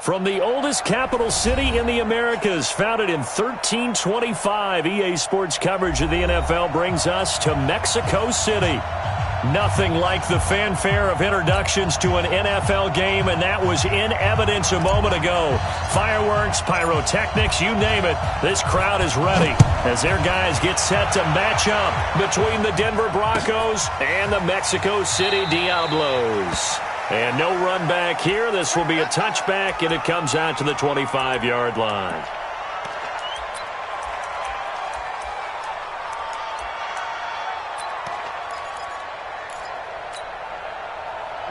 From the oldest capital city in the Americas, founded in 1325, EA Sports coverage of the NFL brings us to Mexico City. Nothing like the fanfare of introductions to an NFL game, and that was in evidence a moment ago. Fireworks, pyrotechnics, you name it. This crowd is ready as their guys get set to match up between the Denver Broncos and the Mexico City Diablos. And no run back here. This will be a touchback, and it comes out to the 25-yard line.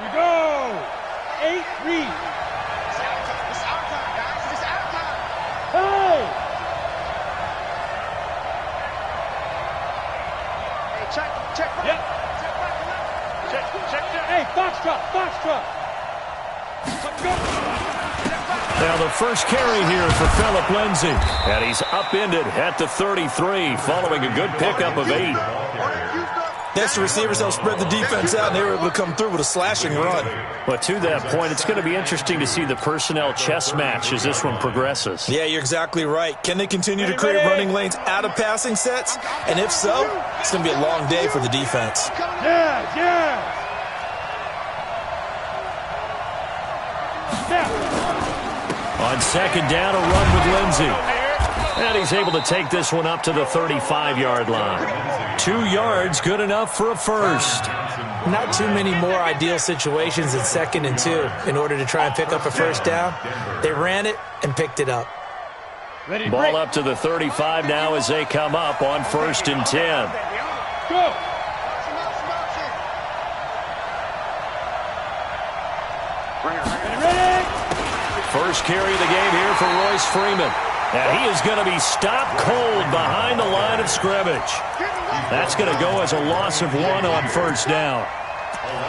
You go! 8-3. It's our time, guys. It's our time. Hey! Hey, check right. Yep. Check. Hey, Foxtrot. Now the first carry here for Phillip Lindsay. And he's upended at the 33 following a good pickup of 8. Yes, the receivers helped spread the defense out, and they were able to come through with a slashing run. But to that point, it's going to be interesting to see the personnel chess match as this one progresses. Yeah, you're exactly right. Can they continue to create running lanes out of passing sets? And if so, it's going to be a long day for the defense. Yeah. On second down, a run with Lindsay. And he's able to take this one up to the 35-yard line. 2 yards, good enough for a first. Not too many more ideal situations in 2nd and 2 in order to try and pick up a first down. They ran it and picked it up. Ball up to the 35 now as they come up on 1st and 10. Go! First carry of the game here for Royce Freeman. And he is going to be stopped cold behind the line of scrimmage. That's going to go as a loss of 1 on 1st down.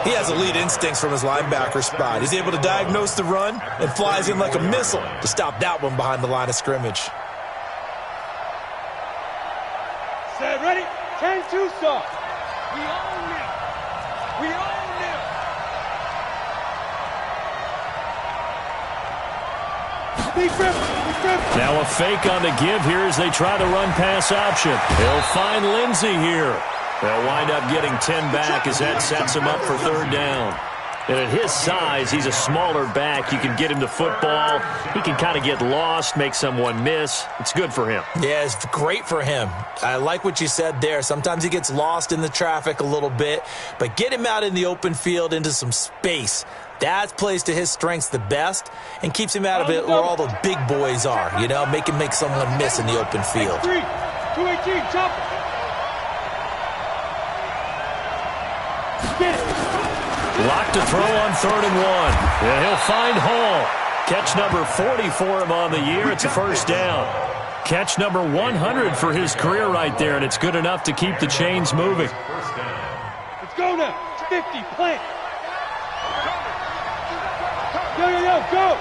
He has elite instincts from his linebacker spot. He's able to diagnose the run and flies in like a missile to stop that one behind the line of scrimmage. Set, ready? 10-2 soft. We own them. We own them. Now a fake on the give here as they try the run-pass option. He'll find Lindsay here. They'll wind up getting 10 back as that sets him up for 3rd down. And at his size, he's a smaller back. You can get him the football. He can kind of get lost, make someone miss. It's good for him. Yeah, it's great for him. I like what you said there. Sometimes he gets lost in the traffic a little bit, but get him out in the open field into some space. That plays to his strengths the best and keeps him out of it where all the big boys are, you know, make him make someone miss in the open field. 218, jump. Get it. Locked to throw on 3rd and 1. And he'll find Hall. Catch number 40 for him on the year. It's a 1st down. Catch number 100 for his career right there, and it's good enough to keep the chains moving. Let's go now. 50, plant. Yo, go.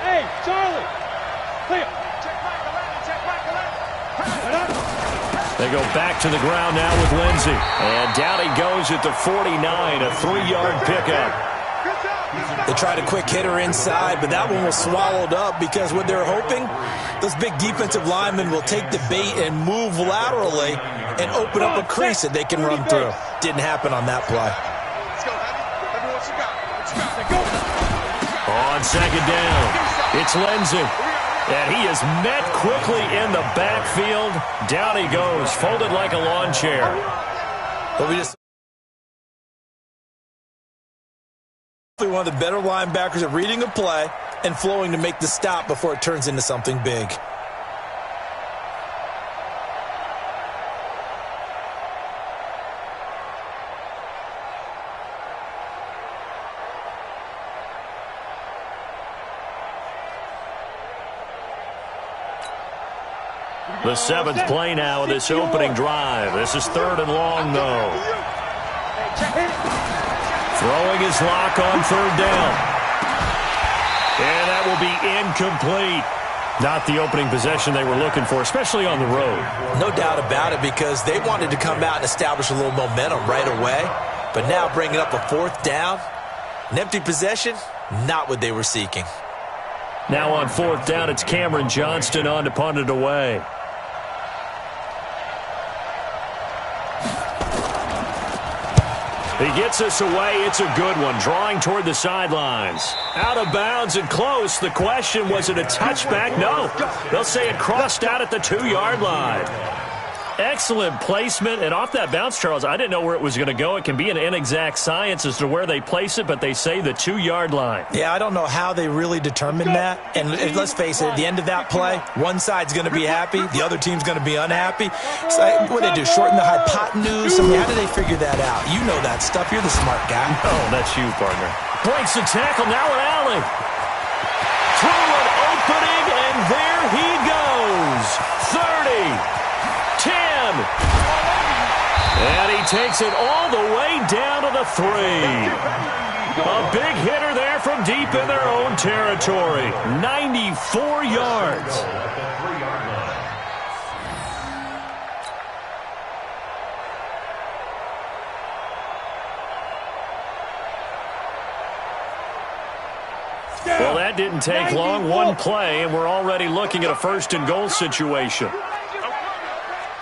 Hey, Charlie. Clear. Check right. They go back to the ground now with Lindsay. And down he goes at the 49, a 3-yard pickup. They tried a quick hitter inside, but that one was swallowed up because what they're hoping, those big defensive linemen will take the bait and move laterally and open up a crease that they can run through. Didn't happen on that play. Let's go, Heavy. What you got? On second down, it's Lindsay. And he is met quickly in the backfield. Down he goes, folded like a lawn chair. But one of the better linebackers at reading a play and flowing to make the stop before it turns into something big. The 7th play now of this opening drive. This is 3rd and long, though. Throwing his lock on 3rd down. And that will be incomplete. Not the opening possession they were looking for, especially on the road. No doubt about it, because they wanted to come out and establish a little momentum right away. But now bringing up a 4th down, an empty possession, Not what they were seeking. Now on fourth down, it's Cameron Johnston on to punt it away. He gets us away. It's a good one. Drawing toward the sidelines. Out of bounds and close. The question, was it a touchback? No. They'll say it crossed out at the 2-yard line. Excellent placement. And off that bounce, Charles, I didn't know where it was going to go. It can be an inexact science as to where they place it, but they say the 2-yard line. Yeah, I don't know how they really determined that. And let's face it, at the end of that play, one side's going to be happy, the other team's going to be unhappy. So what do they do, shorten the hypotenuse? I mean, how do they figure that out? You know that stuff. You're the smart guy. Oh, that's you, partner. Breaks the tackle. Now an alley. Through an opening, and there he goes. 30. 10. And he takes it all the way down to the 3. A big hitter there from deep in their own territory. 94 yards. Well, that didn't take long. One play, and we're already looking at a first and goal situation.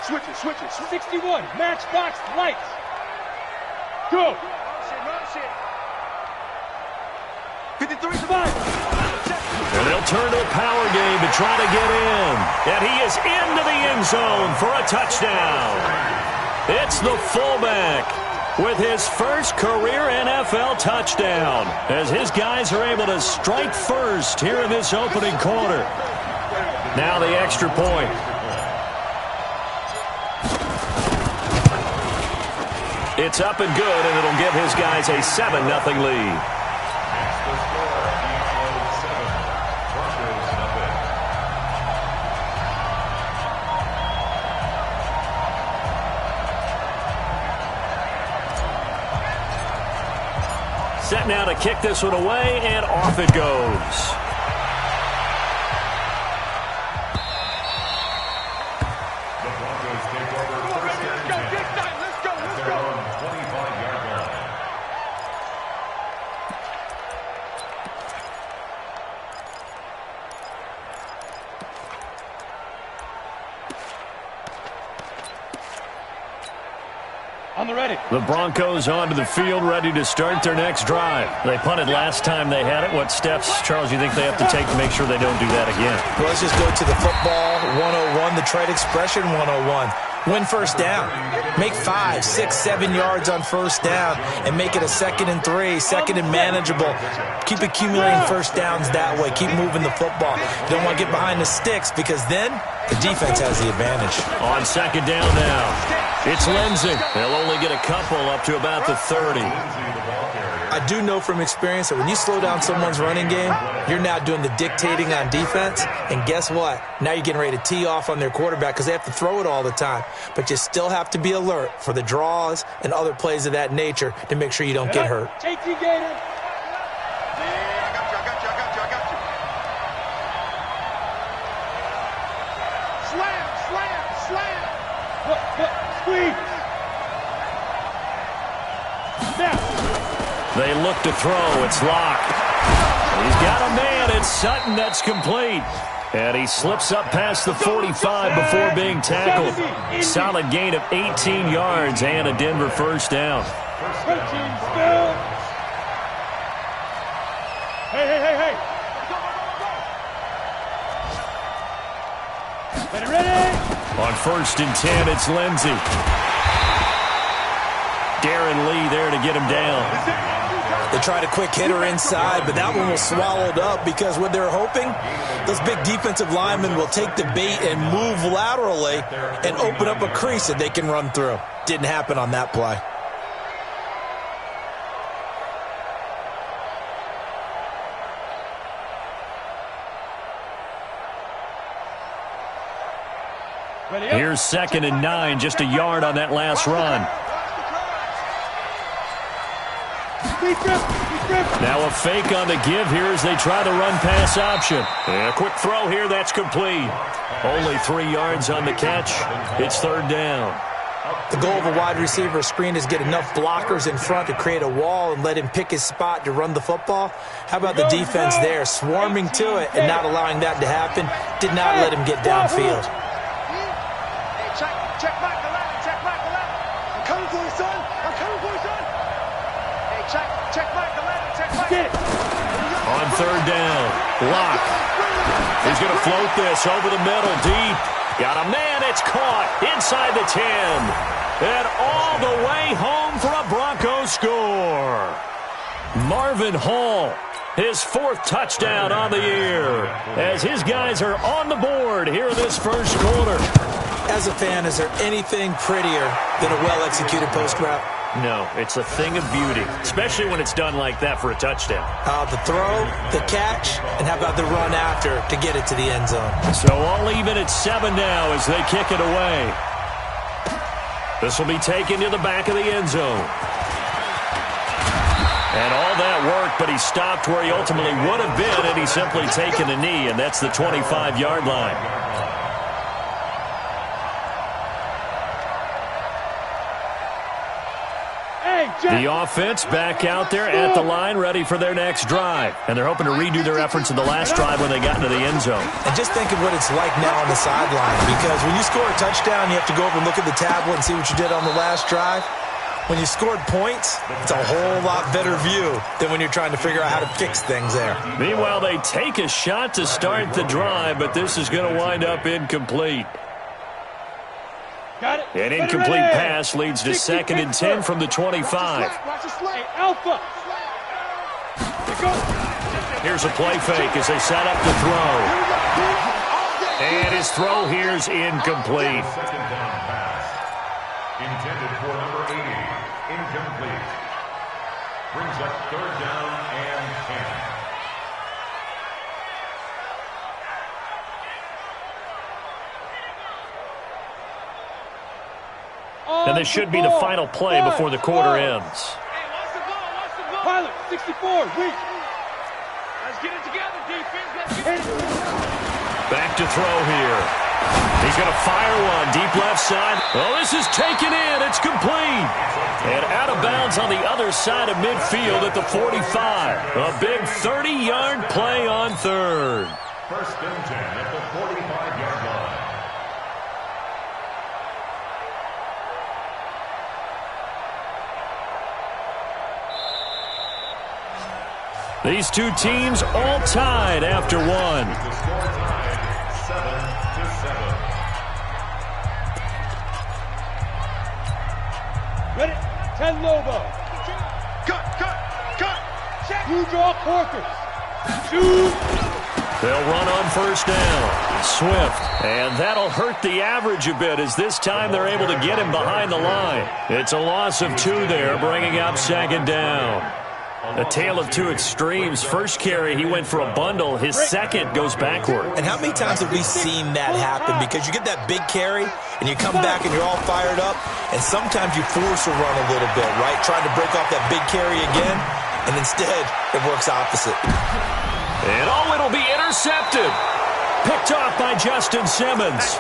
Switch it. 61. Matchbox lights. Go. 53 survive. And they'll turn to a power game to try to get in. And he is into the end zone for a touchdown. It's the fullback with his first career NFL touchdown, as his guys are able to strike first here in this opening quarter. Now the extra point. It's up and good, and it'll give his guys a 7-0 lead. Set now to kick this one away, and off it goes. The Broncos onto the field, ready to start their next drive. They punted last time they had it. What steps, Charles, you think they have to take to make sure they don't do that again? Well, let's just go to the football 101, the trade expression 101. Win first down. Make 5, 6, 7 yards on first down and make it a 2nd and 3, 2nd and manageable. Keep accumulating first downs that way. Keep moving the football. You don't want to get behind the sticks because then the defense has the advantage. On second down now, it's Lindsay. They'll only get a couple up to about the 30. I do know from experience that when you slow down someone's running game, you're now doing the dictating on defense. And guess what? Now you're getting ready to tee off on their quarterback because they have to throw it all the time. But you still have to be alert for the draws and other plays of that nature to make sure you don't get hurt. They look to throw. It's locked. He's got a man. It's Sutton. That's complete. And he slips up past the 45 before being tackled. Solid gain of 18 yards and a Denver first down. Hey. Ready? On 1st and 10, it's Lindsay. Darren Lee there to get him down. They tried a quick hitter inside, but that one was swallowed up because what they're hoping, those big defensive linemen will take the bait and move laterally and open up a crease that they can run through. Didn't happen on that play. Here's 2nd and 9, just a yard on that last run. Now a fake on the give here as they try the run-pass option. And a quick throw here, that's complete. Only 3 yards on the catch. It's 3rd down. The goal of a wide receiver screen is get enough blockers in front to create a wall and let him pick his spot to run the football. How about the defense there, swarming to it and not allowing that to happen? Did not let him get downfield. Hey, check Mike the ladder, check Mike the ladder. I'm coming for you, son. I'm coming for you, son. Hey, check Mike the ladder, check Mike. On third down, Locke. He's going to float this over the middle, deep. Got a man, it's caught inside the 10. And all the way home for a Broncos score. Marvin Hall, his 4th touchdown on the year, as his guys are on the board here in this first quarter. As a fan, is there anything prettier than a well-executed post route? No, it's a thing of beauty, especially when it's done like that for a touchdown. The throw, the catch, and how about the run after to get it to the end zone? So all even at 7 now as they kick it away. This will be taken to the back of the end zone. And all that work, but he stopped where he ultimately would have been, and he's simply taken a knee, and that's the 25-yard line. The offense back out there at the line, ready for their next drive. And they're hoping to redo their efforts in the last drive when they got into the end zone. And just think of what it's like now on the sideline, because when you score a touchdown, you have to go over and look at the tablet and see what you did on the last drive. When you scored points, it's a whole lot better view than when you're trying to figure out how to fix things there. Meanwhile, they take a shot to start the drive, but this is going to wind up incomplete. Got it. An incomplete pass leads to 2nd and 10 from the 25. Hey, Alpha. Here's a play fake as they set up to throw. And his throw here's incomplete. Intended for number 80. Incomplete. Brings up 3rd down and 10. And this should be the final play before the quarter ends. Hey, watch the ball. Pilot, 64, weak. Let's get it together, defense. Let's get it. Back to throw here. He's going to fire one deep left side. Oh, this is taken in. It's complete. And out of bounds on the other side of midfield at the 45. A big 30-yard play on 3rd. 1st and 10 at the 45-yard line. These two teams all tied after one. The score tied 7-7. Ready? 10 Lobo. Cut. Check. You draw quarters. Shoot. They'll run on 1st down. Swift. And that'll hurt the average a bit as this time they're able to get him behind the line. It's a loss of 2 there, bringing up 2nd down. A tale of two extremes. First carry, he went for a bundle. His second goes backward. And how many times have we seen that happen? Because you get that big carry, and you come back and you're all fired up, and sometimes you force a run a little bit, right? Trying to break off that big carry again, and instead it works opposite. And it'll be intercepted. Picked off by Justin Simmons.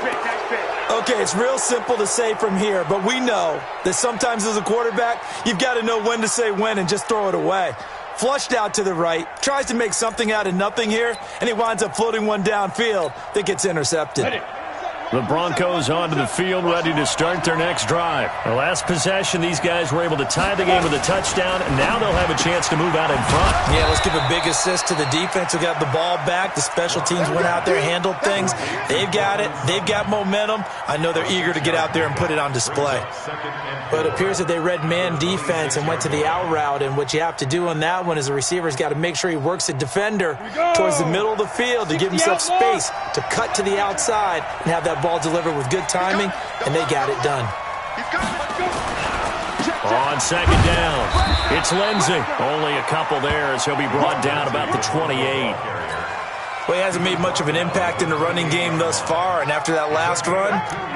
Okay, it's real simple to say from here, but we know that sometimes as a quarterback, you've got to know when to say when and just throw it away. Flushed out to the right, tries to make something out of nothing here, and he winds up floating one downfield that gets intercepted. The Broncos onto the field, ready to start their next drive. The last possession, these guys were able to tie the game with a touchdown, and now they'll have a chance to move out in front. Yeah, let's give a big assist to the defense who got the ball back. The special teams went out there, handled things. They've got it. They've got momentum. I know they're eager to get out there and put it on display. But it appears that they read man defense and went to the out route, and what you have to do on that one is the receiver's got to make sure he works the defender towards the middle of the field to give himself space to cut to the outside and have that ball delivered with good timing, and they got it done. On second down, it's Lindsey. Only a couple there as he'll be brought down about the 28. Well, he hasn't made much of an impact in the running game thus far, and after that last run,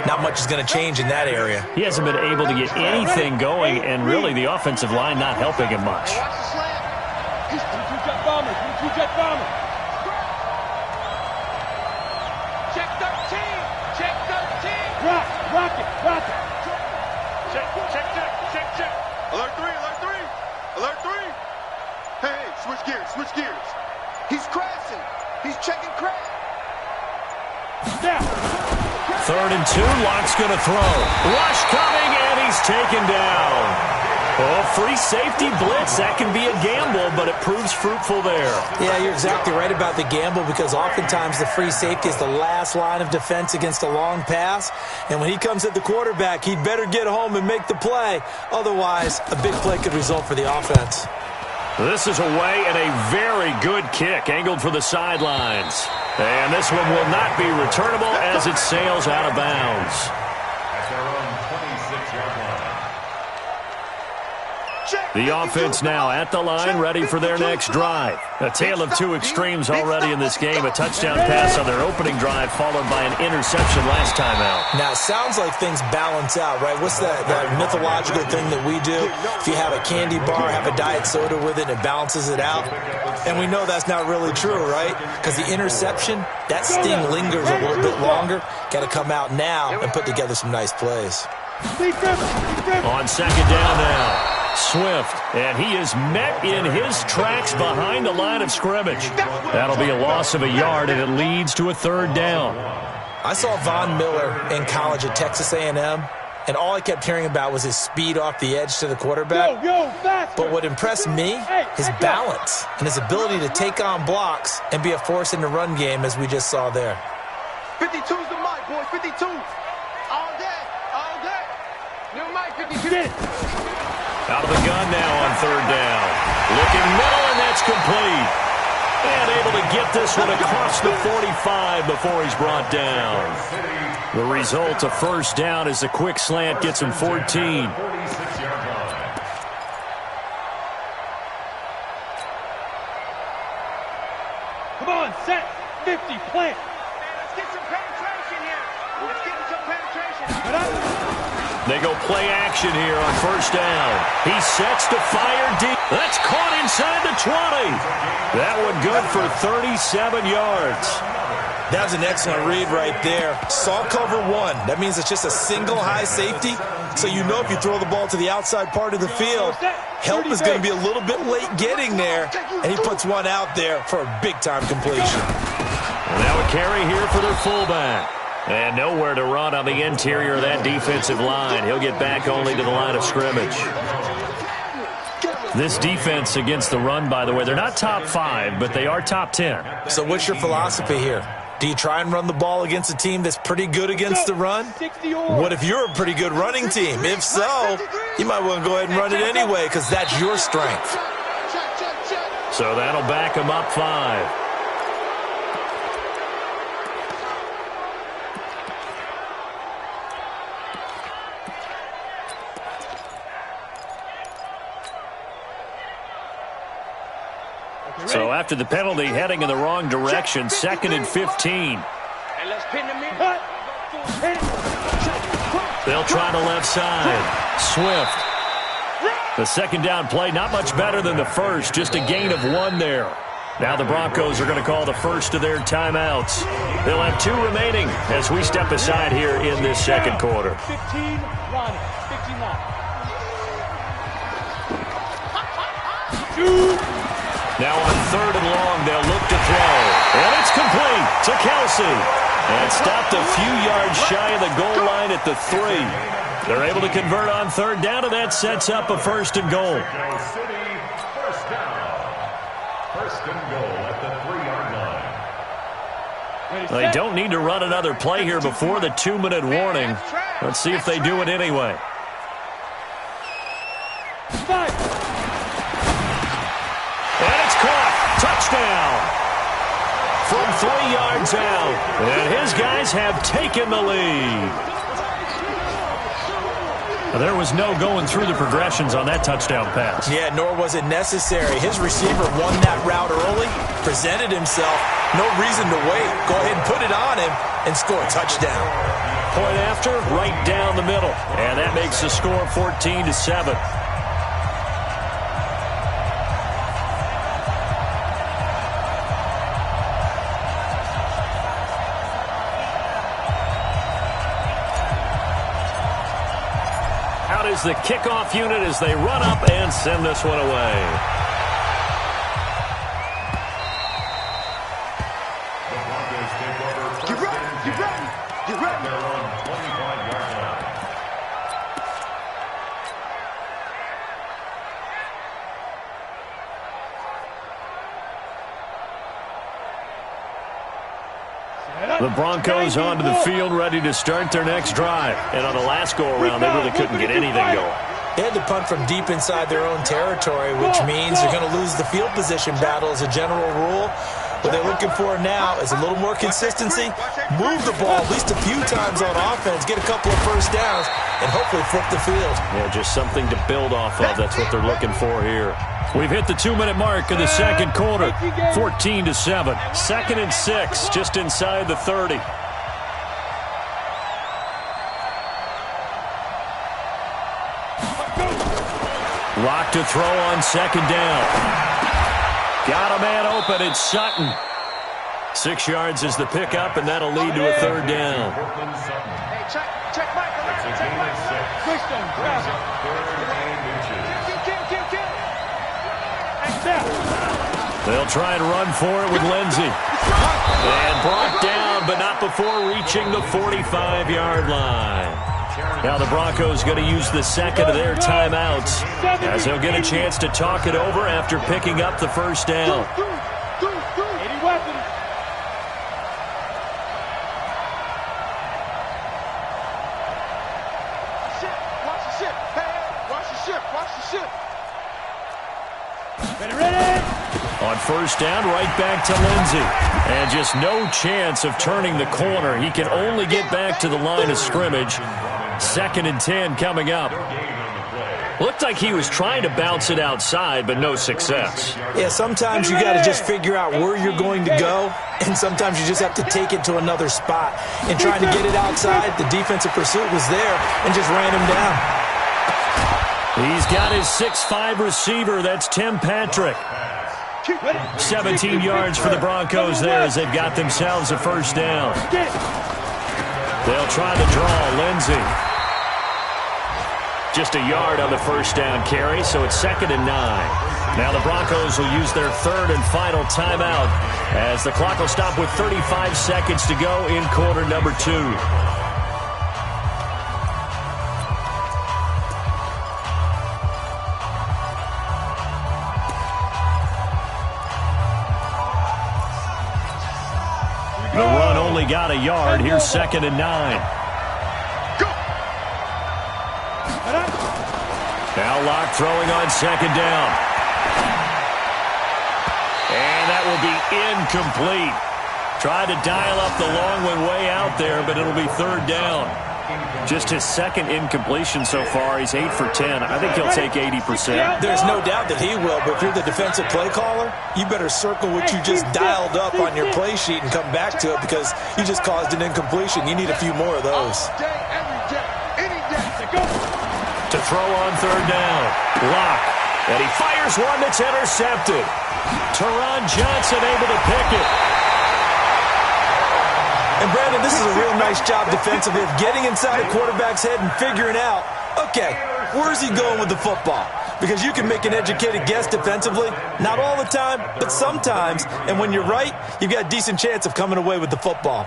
not much is going to change in that area. He hasn't been able to get anything going, and really the offensive line not helping him much. Two-jet bombers, two-jet bombers. Check 13. Check 13. Rock it. Alert 3, alert 3, alert 3. Hey, switch gears, switch gears. He's crashing. He's checking crash. Snap. 3rd and 2, Locke's going to throw. Rush coming, and he's taken down. Oh, free safety blitz. That can be a gamble, but it proves fruitful there. Yeah, you're exactly right about the gamble because oftentimes the free safety is the last line of defense against a long pass. And when he comes at the quarterback, he'd better get home and make the play. Otherwise, a big play could result for the offense. This is away and a very good kick angled for the sidelines. And this one will not be returnable as it sails out of bounds. At their own 26-yard line. The offense now at the line, ready for their next drive. A tale of two extremes already in this game. A touchdown pass on their opening drive, followed by an interception last time out. Now, it sounds like things balance out, right? What's that mythological thing that we do? If you have a candy bar, have a diet soda with it, it balances it out. And we know that's not really true, right? Because the interception, that sting lingers a little bit longer. Got to come out now and put together some nice plays. On 2nd down now. Swift, and he is met in his tracks behind the line of scrimmage. That'll be a loss of a yard, and it leads to a 3rd down. I saw Von Miller in college at Texas A&M, and all I kept hearing about was his speed off the edge to the quarterback. But what impressed me, his balance and his ability to take on blocks and be a force in the run game, as we just saw there. 52's the mic, boy, 52. All day, all day. New mic, 52. Out of the gun now on 3rd down. Looking middle, and that's complete. And able to get this one across the 45 before he's brought down. The result, a 1st down, as the quick slant gets him 14. 46-yard line. Come on, set. 50, plant. Let's get some penetration here. Let's get some penetration. They go play action here on 1st down. He sets to fire deep. That's caught inside the 20. That one good for 37 yards. That was an excellent read right there. Saw cover 1. That means it's just a single high safety. So you know if you throw the ball to the outside part of the field, help is going to be a little bit late getting there. And he puts one out there for a big-time completion. Now a carry here for their fullback. And nowhere to run on the interior of that defensive line. He'll get back only to the line of scrimmage. This defense against the run, by the way, they're not top 5, but they are top 10. So what's your philosophy here? Do you try and run the ball against a team that's pretty good against the run? What if you're a pretty good running team? If so, you might want to go ahead and run it anyway because that's your strength. So that'll back them up 5. So after the penalty, heading in the wrong direction, 2nd and 15. And let's pin the middle. They'll try to left side. Swift. The 2nd down play, not much better than the first, just a gain of 1 there. Now the Broncos are going to call the first of their timeouts. They'll have 2 remaining as we step aside here in this 2nd quarter. 15, Ronnie. 59. 2. Now on 3rd and long, they'll look to throw. And it's complete to Kelsey. And stopped a few yards shy of the goal line at the 3. They're able to convert on 3rd down, and that sets up a 1st and goal. City, 1st down. 1st and goal at the 3-yard line. They don't need to run another play here before the 2-minute warning. Let's see if they do it anyway. 5. Touchdown from 3 yards out. And his guys have taken the lead. There was no going through the progressions on that touchdown pass. Yeah, nor was it necessary. His receiver won that route early, presented himself. No reason to wait. Go ahead and put it on him and score a touchdown. Point after, right down the middle. And that makes the score 14-7. is the kickoff unit as they run up and send this one away. The Broncos onto the field, ready to start their next drive. And on the last go-around, they really couldn't get anything going. They had to punt from deep inside their own territory, which means they're going to lose the field position battle as a general rule. What they're looking for now is a little more consistency, move the ball at least a few times on offense, get a couple of first downs, and hopefully flip the field. Yeah, just something to build off of. That's what they're looking for here. We've hit the 2-minute mark of the second quarter, 14-7. 2nd and 6, just inside the 30. Lock to throw on second down. Got a man open. It's Sutton. 6 yards is the pickup, and that'll lead to a 3rd down. Hey, check Michael out. Check Michael out. Christian, grab it. They'll try and run for it with Lindsey. And brought down, but not before reaching the 45-yard line. Now the Broncos going to use the second of their timeouts as they'll get a chance to talk it over after picking up the first down. On first down, right back to Lindsey. And just no chance of turning the corner. He can only get back to the line of scrimmage. 2nd and 10 coming up. Looked like he was trying to bounce it outside, but no success. Yeah, sometimes you got to just figure out where you're going to go, and sometimes you just have to take it to another spot. And trying to get it outside, the defensive pursuit was there and just ran him down. He's got his 6'5 receiver. That's Tim Patrick. 17 yards for the Broncos there as they've got themselves a first down. They'll try to draw Lindsey. Just a yard on the first down carry, so it's 2nd and 9. Now the Broncos will use their 3rd and final timeout as the clock will stop with 35 seconds to go in quarter number 2. The run only got a yard. Here's 2nd and 9. Now Locke throwing on second down. And that will be incomplete. Tried to dial up the long one way out there, but it'll be 3rd down. Just his 2nd incompletion so far. He's 8 for 10. I think he'll take 80%. There's no doubt that he will, but if you're the defensive play caller, you better circle what you just dialed up on your play sheet and come back to it because you just caused an incompletion. You need a few more of those. To throw on 3rd down. Locke. And he fires one that's intercepted. Teron Johnson able to pick it. And, Brandon, this is a real nice job defensively of getting inside a quarterback's head and figuring out, okay, where's he going with the football? Because you can make an educated guess defensively. Not all the time, but sometimes. And when you're right, you've got a decent chance of coming away with the football.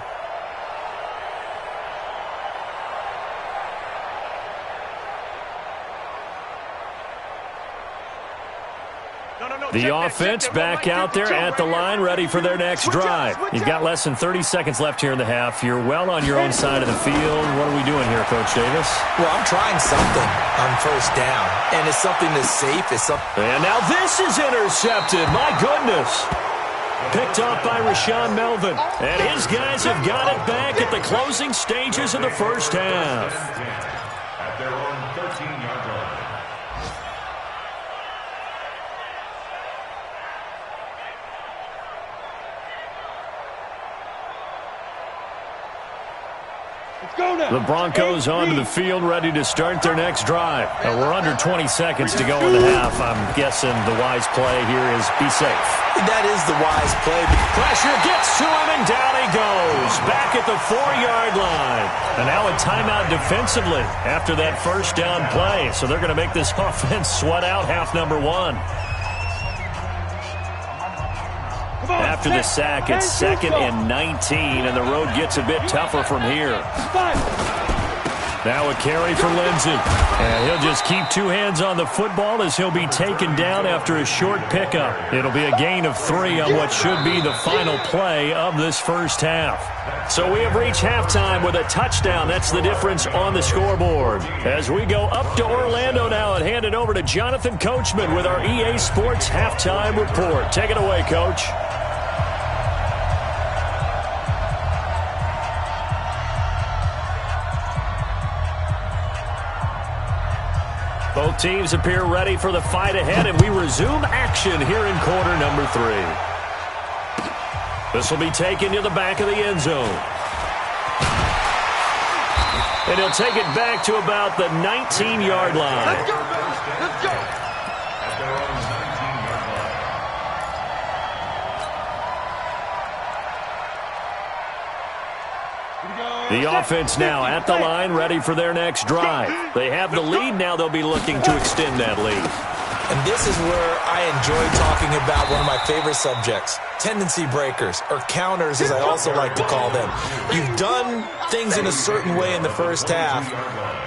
The offense back out there at the line, ready for their next drive. You've got less than 30 seconds left here in the half. You're well on your own side of the field. What are we doing here, Coach Davis? Well, I'm trying something on first down, and it's something that's safe. And now this is intercepted. My goodness. Picked off by Rashawn Melvin. And his guys have got it back at the closing stages of the first half. At their own 13-yard line. The Broncos onto the field, ready to start their next drive. We're under 20 seconds to go in the half. I'm guessing the wise play here is be safe. That is the wise play. Pressure gets to him, and down he goes. Back at the 4-yard line. And now a timeout defensively after that first down play. So they're going to make this offense sweat out half number 1. After the sack, it's 2nd and 19, and the road gets a bit tougher from here. Now a carry for Lindsey. And he'll just keep 2 hands on the football as he'll be taken down after a short pickup. It'll be a gain of 3 on what should be the final play of this first half. So we have reached halftime with a touchdown. That's the difference on the scoreboard. As we go up to Orlando now and hand it over to Jonathan Coachman with our EA Sports Halftime Report. Take it away, Coach. Both teams appear ready for the fight ahead, and we resume action here in quarter number 3. This will be taken to the back of the end zone. And he'll take it back to about the 19-yard line. Let's go, let's go. The offense now at the line, ready for their next drive. They have the lead. Now they'll be looking to extend that lead. And this is where I enjoy talking about one of my favorite subjects, tendency breakers, or counters as I also like to call them. You've done things in a certain way in the first half,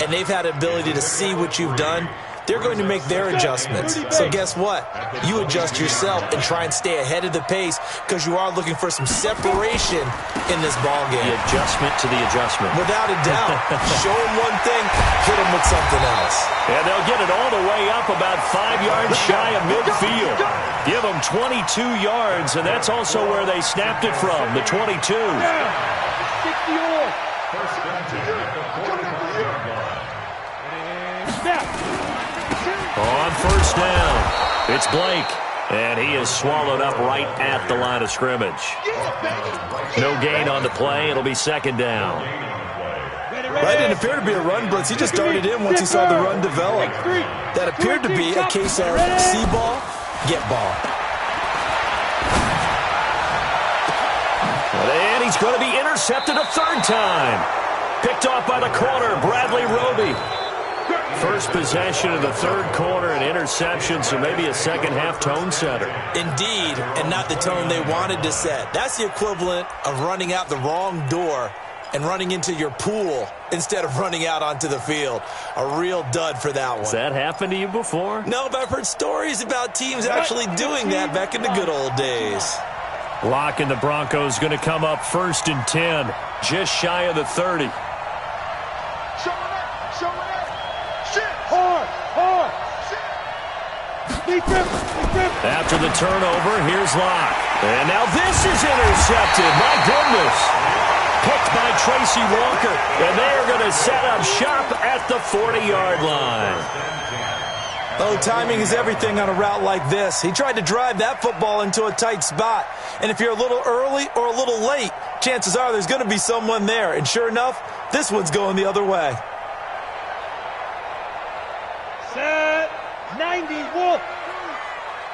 and they've had the ability to see what you've done. They're going to make their adjustments. So guess what? You adjust yourself and try and stay ahead of the pace because you are looking for some separation in this ballgame. The adjustment to the adjustment. Without a doubt. Show them one thing, hit them with something else. And they'll get it all the way up about 5 yards shy of midfield. Give them 22 yards, and that's also where they snapped it from, the 22. 60 First down at the 45-yard line. Snap. On first down, it's Blake, and he is swallowed up right at the line of scrimmage. No gain on the play. It'll be 2nd down. Right, didn't appear to be a run blitz. He just darted in once he saw the run develop. That appeared to be a case of see ball, get ball. And he's going to be intercepted a 3rd time. Picked off by the corner, Bradley Roby. First possession of the 3rd quarter, an interception, so maybe a second-half tone setter. Indeed, and not the tone they wanted to set. That's the equivalent of running out the wrong door and running into your pool instead of running out onto the field. A real dud for that one. Has that happened to you before? No, but I've heard stories about teams actually doing that back in the good old days. Locke and the Broncos going to come up 1st and 10, just shy of the 30. Show it up, show it up. Hard. After the turnover, here's Locke. And now this is intercepted. My goodness. Picked by Tracy Walker. And they are going to set up shop at the 40-yard line. Oh, timing is everything on a route like this. He tried to drive that football into a tight spot. And if you're a little early or a little late, chances are there's going to be someone there. And sure enough, this one's going the other way. Set. 90, Wolf.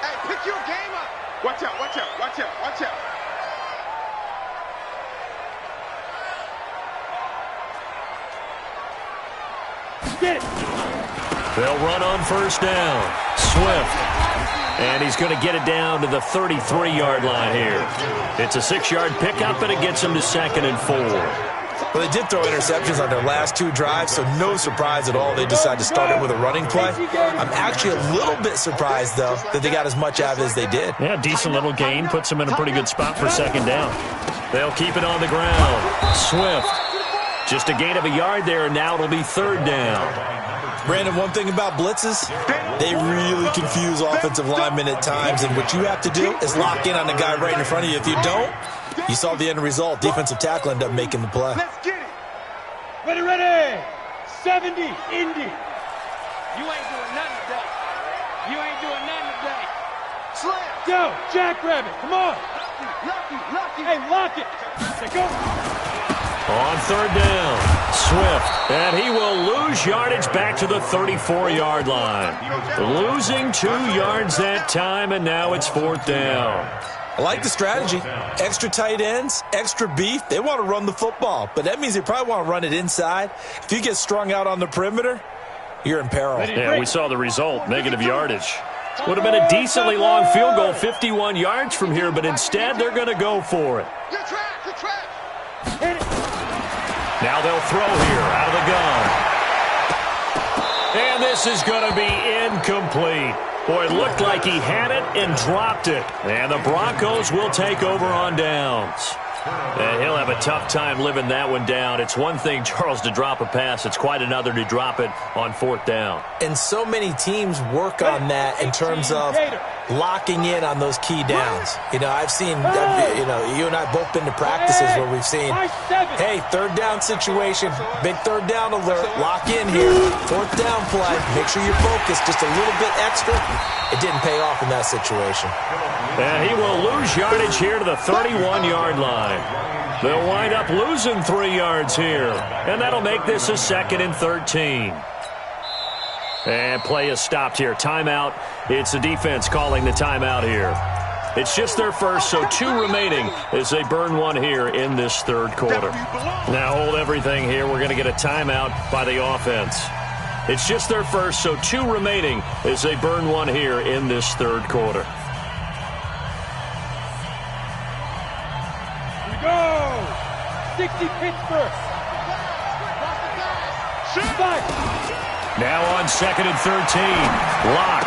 Hey, pick your game up. Watch out, watch out, watch out, watch out. Get it. They'll run on first down. Swift. And he's going to get it down to the 33-yard line here. It's a 6-yard pickup, and it gets him to 2nd and 4. Well, they did throw interceptions on their last 2 drives, so no surprise at all they decided to start it with a running play. I'm actually a little bit surprised, though, that they got as much out of it as they did. Yeah, decent little gain. Puts them in a pretty good spot for 2nd down. They'll keep it on the ground. Swift. Just a gain of a yard there, and now it'll be 3rd down. Brandon, one thing about blitzes, they really confuse offensive linemen at times, and what you have to do is lock in on the guy right in front of you. If you don't, you saw the end result. Defensive tackle ended up making the play. Let's get it. Ready. 70, Indy. You ain't doing nothing today. You ain't doing nothing today. Slam. Go, Jackrabbit. Come on. Lucky. Hey, lock it. Let's go. On 3rd down. Swift, and he will lose yardage back to the 34-yard line. Losing 2 yards that time, and now it's 4th down. I like the strategy. Extra tight ends, extra beef. They want to run the football, but that means they probably want to run it inside. If you get strung out on the perimeter, you're in peril. Yeah, we saw the result, negative yardage. Would have been a decently long field goal, 51 yards from here, but instead they're going to go for it. Now they'll throw here out of the gun. And this is going to be incomplete. Boy, it looked like he had it and dropped it. And the Broncos will take over on downs. And he'll have a tough time living that one down. It's one thing, Charles, to drop a pass. It's quite another to drop it on 4th down. And so many teams work on that in terms of locking in on those key downs. You know, I've seen, you and I both been to practices where we've seen, hey, 3rd down situation, big 3rd down alert, lock in here, 4th down play, make sure you're focused just a little bit extra. It didn't pay off in that situation. And he will lose yardage here to the 31-yard line. They'll wind up losing 3 yards here. And that'll make this a 2nd and 13. And play is stopped here. Timeout. It's the defense calling the timeout here. It's just their first, so 2 remaining as they burn one here in this 3rd quarter. Now hold everything here. We're going to get a timeout by the offense. It's just their first, so 2 remaining as they burn one here in this 3rd quarter. Go! 60 Pittsburgh. Now on 2nd and 13. Lock.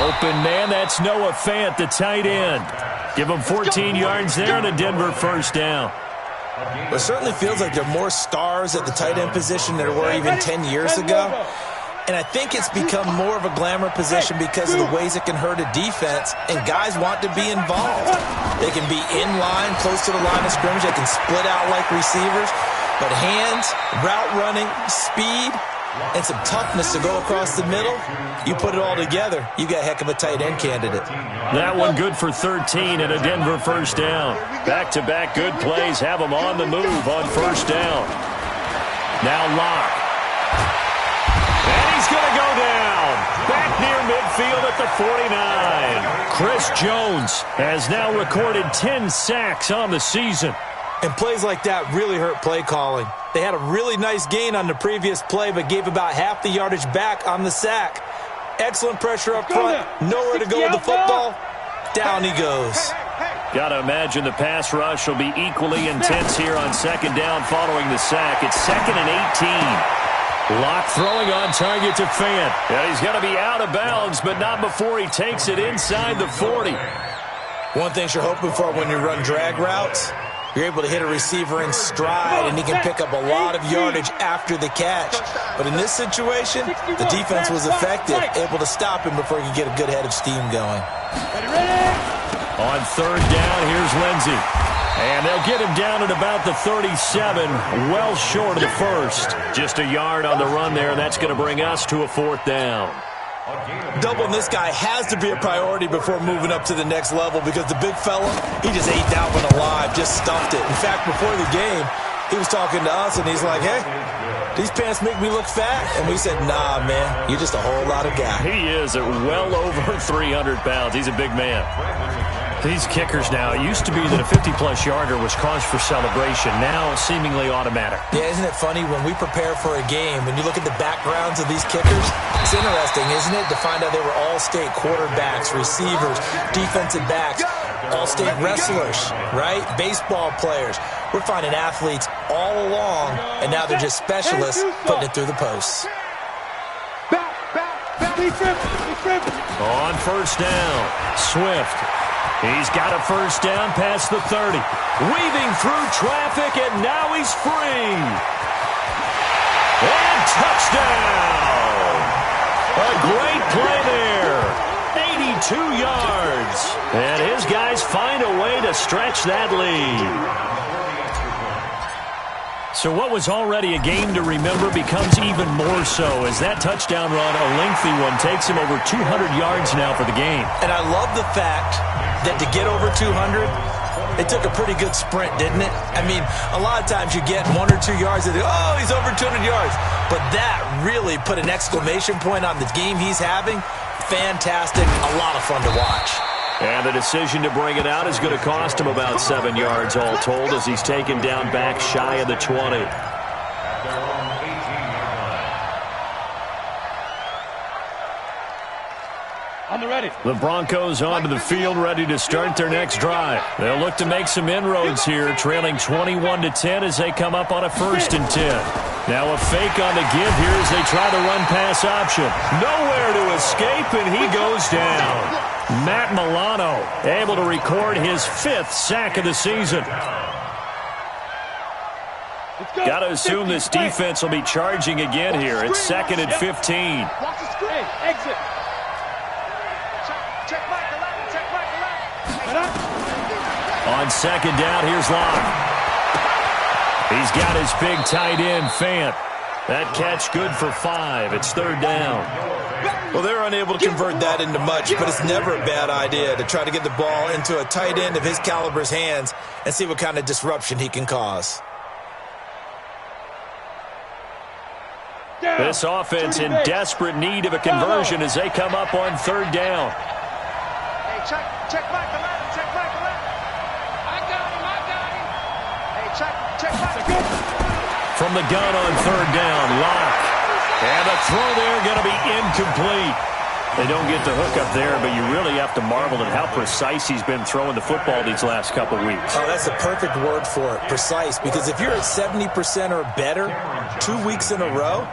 Open man, that's Noah Fant, the tight end. Give him 14 yards there and a Denver 1st down. It certainly feels like there are more stars at the tight end position than there were even 10 years ago. And I think it's become more of a glamour position because of the ways it can hurt a defense, and guys want to be involved. They can be in line, close to the line of scrimmage. They can split out like receivers. But hands, route running, speed, and some toughness to go across the middle, you put it all together, you got a heck of a tight end candidate. That one good for 13 and a Denver 1st down. Back-to-back good plays have them on the move on 1st down. Now Locke. And he's going to go down. Back near midfield at the 49. Chris Jones has now recorded 10 sacks on the season. And plays like that really hurt play calling. They had a really nice gain on the previous play, but gave about half the yardage back on the sack. Excellent pressure up front. Nowhere to go with the football. Down he goes. Got to imagine the pass rush will be equally intense here on 2nd down following the sack. It's 2nd and 18. Locke throwing on target to Fant. And he's going to be out of bounds, but not before he takes it inside the 40. One thing you're hoping for when you run drag routes, you're able to hit a receiver in stride, and he can pick up a lot of yardage after the catch. But in this situation, the defense was effective, able to stop him before he could get a good head of steam going. On 3rd down, here's Lindsey. And they'll get him down at about the 37, well short of the 1st. Just a yard on the run there, and that's going to bring us to a 4th down. Doubling this guy has to be a priority before moving up to the next level, because the big fella, he just ate that one alive, just stuffed it. In fact, before the game, he was talking to us, and he's like, hey, these pants make me look fat. And we said, nah, man, you're just a whole lot of guy. He is at well over 300 pounds. He's a big man. These kickers now, it used to be that a 50-plus yarder was cause for celebration. Now, seemingly automatic. Yeah, isn't it funny? When we prepare for a game, when you look at the backgrounds of these kickers, it's interesting, isn't it, to find out they were all-state quarterbacks, receivers, defensive backs, all-state wrestlers, right? Baseball players. We're finding athletes all along, and now they're just specialists putting it through the posts. On 1st down, Swift. He's got a 1st down past the 30. Weaving through traffic, and now he's free. And touchdown! A great play there. 82 yards. And his guys find a way to stretch that lead. So what was already a game to remember becomes even more so as that touchdown run, a lengthy one, takes him over 200 yards now for the game. And I love the fact that to get over 200, It took a pretty good sprint, didn't it? I mean, a lot of times you get 1 or 2 yards and oh, he's over 200 yards. But that really put an exclamation point on the game he's having. Fantastic. A lot of fun to watch. And the decision to bring it out is going to cost him about 7 yards all told as he's taken down back shy of the 20. The Broncos onto the field, ready to start their next drive. They'll look to make some inroads here, trailing 21-10 as they come up on a 1st and 10. Now a fake on the give here as they try the run-pass option. Nowhere to escape, and he goes down. Matt Milano able to record his 5th sack of the season. Got to assume this defense will be charging again here. It's 2nd and 15. Watch the screen. Exit. On 2nd down, here's Locke. He's got his big tight end, Fant. That catch good for 5. It's 3rd down. Well, they're unable to convert that into much, but it's never a bad idea to try to get the ball into a tight end of his caliber's hands and see what kind of disruption he can cause. This offense in desperate need of a conversion as they come up on 3rd down. Hey, check back the line. Check back the line. I got him. Hey, check back the line. From the gun on 3rd down, Locke. And a throw there going to be incomplete. They don't get the hook up there, but you really have to marvel at how precise he's been throwing the football these last couple weeks. Oh, that's the perfect word for it, precise. Because if you're at 70% or better 2 weeks in a row,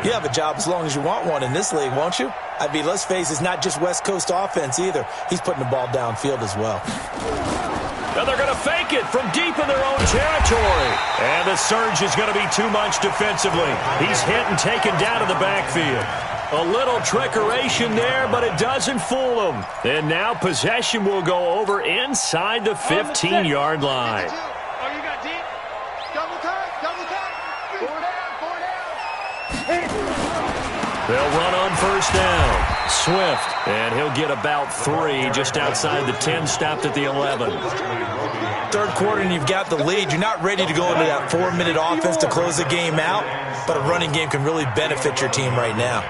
you have a job as long as you want one in this league, won't you? I mean, let's face it, it's not just West Coast offense either. He's putting the ball downfield as well. And they're going to fake it from deep in their own territory. And the surge is going to be too much defensively. He's hit and taken down to the backfield. A little trickeration there, but it doesn't fool him. And now possession will go over inside the 15-yard line. Oh, you got deep. Double time. 4 down. They'll run on 1st down. Swift, and he'll get about 3 just outside the 10, stopped at the 11. 3rd quarter and you've got the lead. You're not ready to go into that 4-minute offense to close the game out, but a running game can really benefit your team right now.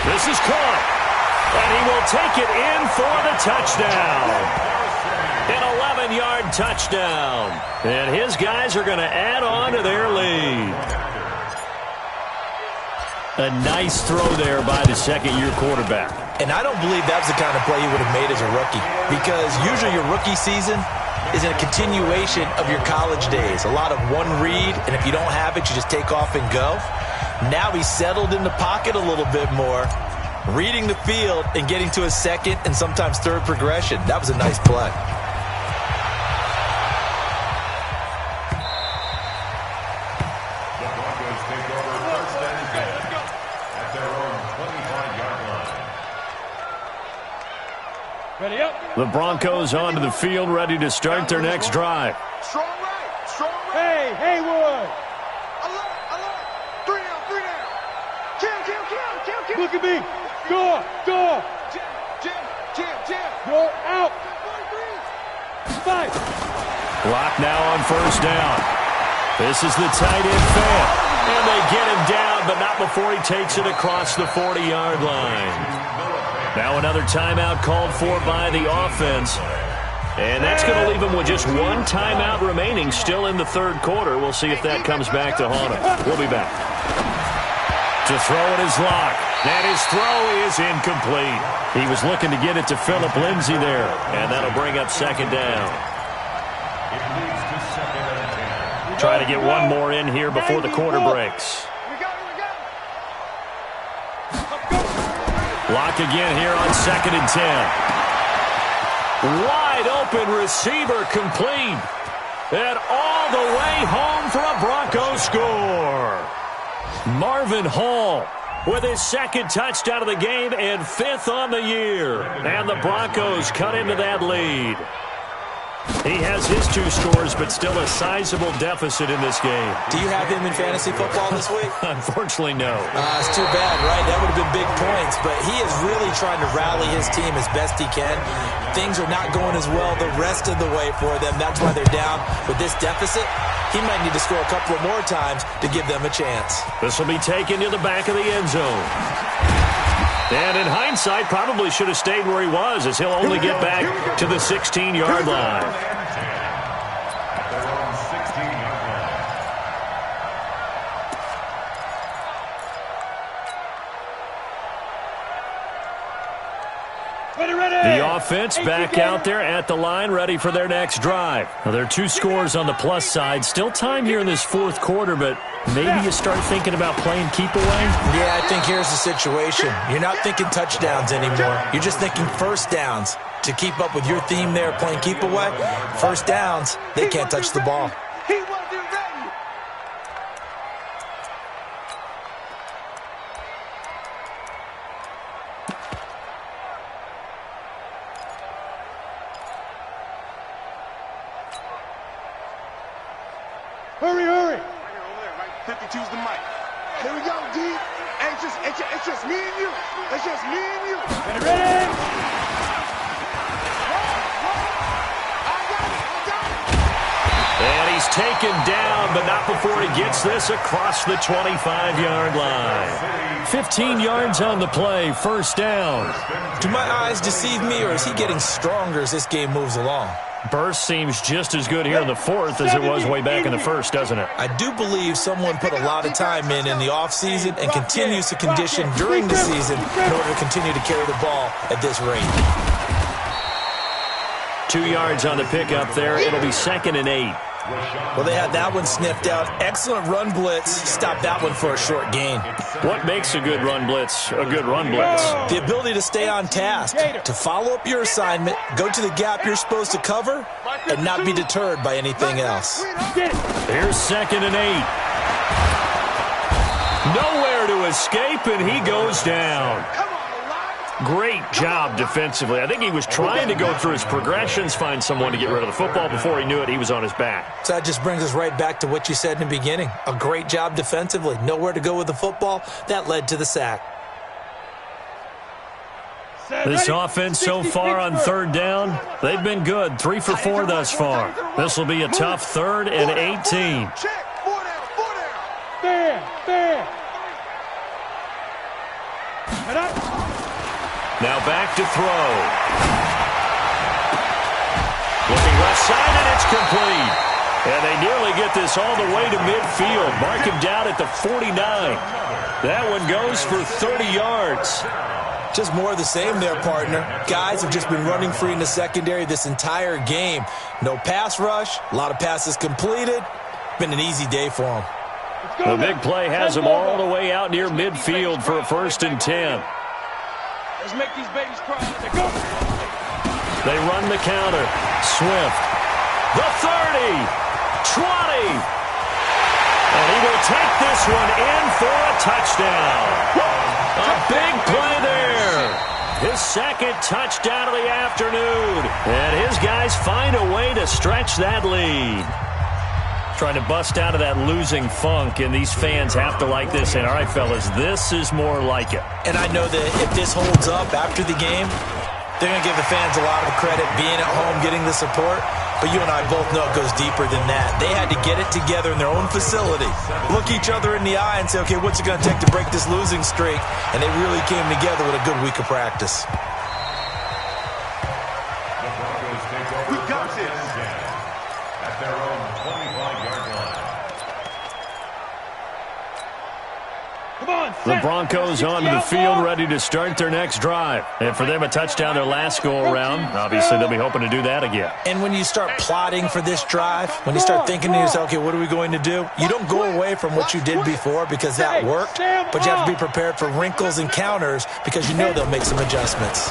This is caught, and he will take it in for the touchdown. An 11-yard touchdown, and his guys are going to add on to their lead. A nice throw there by the 2nd-year quarterback. And I don't believe that was the kind of play he would have made as a rookie, because usually your rookie season is in a continuation of your college days. A lot of one read, and if you don't have it, you just take off and go. Now he's settled in the pocket a little bit more, reading the field and getting to his 2nd and sometimes 3rd progression. That was a nice play. The Broncos take over 1st and 10 at their own 25-yard line. Ready up. The Broncos onto the field, ready to start their next drive. Strong right. Hey, Haywood. Alert. 3 down. Kill. Look at me. Door. Jim. You're out. 5. Clock now on 1st down. This is the tight end, Fant. And they get him down, but not before he takes it across the 40-yard line. Now another timeout called for by the offense. And that's going to leave him with just 1 timeout remaining still in the 3rd quarter. We'll see if that comes back to haunt him. We'll be back. To throw it is Locke. And his throw is incomplete. He was looking to get it to Phillip Lindsay there. And that'll bring up 2nd down. It leads to 2nd and 10. Try to get one more in here before the quarter breaks. We got Locke again here on 2nd and 10. Wide open receiver complete. And all the way home for a Broncos score. Marvin Hall with his 2nd touchdown of the game and 5th on the year. And the Broncos cut into that lead. He has his 2 scores, but still a sizable deficit in this game. Do you have him in fantasy football this week? Unfortunately, no. It's too bad, right? That would have been big points. points, but he is really trying to rally his team as best he can. Things are not going as well the rest of the way for them. That's why they're down with this deficit. He might need to score a couple of more times to give them a chance. This will be taken to the back of the end zone. And in hindsight, probably should have stayed where he was, as he'll only get back to the 16-yard line. The offense back out there at the line, ready for their next drive. Now, there are 2 scores on the plus side. Still time here in this fourth quarter, but maybe you start thinking about playing keep away? Yeah, I think here's the situation. You're not thinking touchdowns anymore. You're just thinking first downs. To keep up with your theme there, playing keep away, first downs, they can't touch the ball. He wasn't ready. Hurry, hurry. Right here, over there, right? 52's the mic. Here we go, D. It's just me and you. It's just me and you. Ready? And he's taken down, but not before he gets this across the 25-yard line. 15 yards on the play, first down. Do my eyes deceive me, or is he getting stronger as this game moves along? Burst seems just as good here in the fourth as it was way back in the first, doesn't it? I do believe someone put a lot of time in the offseason and continues to condition during the season in order to continue to carry the ball at this rate. 2 yards on the pickup there. It'll be 2nd and 8. Well, they had that one sniffed out. Excellent run blitz. Stopped that one for a short gain. What makes a good run blitz a good run blitz? The ability to stay on task, to follow up your assignment, go to the gap you're supposed to cover, and not be deterred by anything else. Here's 2nd and 8. Nowhere to escape, and he goes down. Great job defensively. I think he was trying to go through his progressions, find someone to get rid of the football. Before he knew it, he was on his back. So that just brings us right back to what you said in the beginning. A great job defensively. Nowhere to go with the football. That led to the sack. This offense so far on 3rd down, they've been good. 3 for 4 thus far. This will be a tough 3rd and 18. There. Head up. Now back to throw. Looking left side, and it's complete. And they nearly get this all the way to midfield. Mark him down at the 49. That one goes for 30 yards. Just more of the same there, partner. Guys have just been running free in the secondary this entire game. No pass rush, a lot of passes completed. Been an easy day for them. The big play has them all the way out near midfield for a 1st and 10. Let's make these babies cry. Go. They run the counter. Swift. The 30. 20. And he will take this one in for a touchdown. A big play there. His 2nd touchdown of the afternoon. And his guys find a way to stretch that lead. Trying to bust out of that losing funk, and these fans have to like this. And all right, fellas, this is more like it. And I know that if this holds up after the game, they're going to give the fans a lot of credit being at home, getting the support. But you and I both know it goes deeper than that. They had to get it together in their own facility, look each other in the eye and say, okay, what's it going to take to break this losing streak? And they really came together with a good week of practice. We got this. At their own 25-yard line. Come on, The Broncos onto the field, ready to start their next drive. And for them, a touchdown their last go-around. Obviously, they'll be hoping to do that again. And when you start plotting for this drive, when you start thinking to yourself, okay, what are we going to do? You don't go away from what you did before because that worked, but you have to be prepared for wrinkles and counters because you know they'll make some adjustments.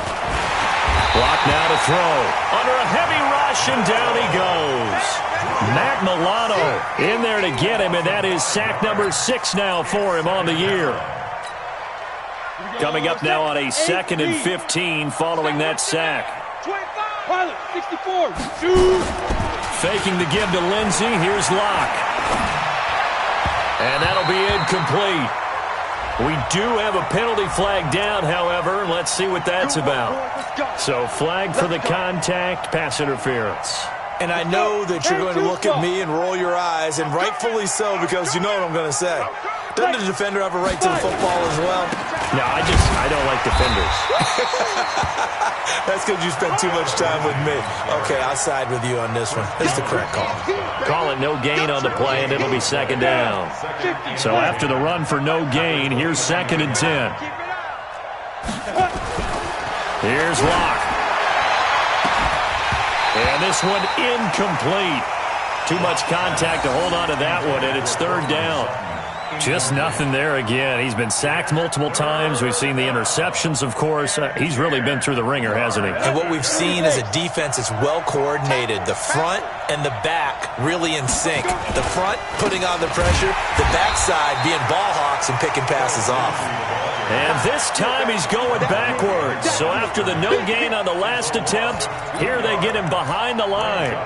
Block now to throw. Under a heavy rush, and down he goes. Matt Milano in there to get him, and that is sack number 6 now for him on the year. Coming up now on a 2nd and 15 following that sack. Pilot, 64. Faking the give to Lindsey. Here's Locke. And that'll be incomplete. We do have a penalty flag down, however. Let's see what that's about. So flag for the contact, pass interference. And I know that you're going to look at me and roll your eyes, and rightfully so, because you know what I'm going to say. Doesn't the defender have a right to the football as well? No, I don't like defenders. That's because you spent too much time with me. Okay, I'll side with you on this one. It's the correct call. Call it no gain on the play, and it'll be second down. So after the run for no gain, here's 2nd and 10. Here's Locke. And this one incomplete. Too much contact to hold on to that one, and it's 3rd down. Just nothing there again. He's been sacked multiple times. We've seen the interceptions, of course. He's really been through the ringer, hasn't he? And what we've seen is a defense that's well coordinated. The front and the back really in sync. The front putting on the pressure, the backside being ball hawks and picking passes off. And this time he's going backwards. So after the no gain on the last attempt, here they get him behind the line.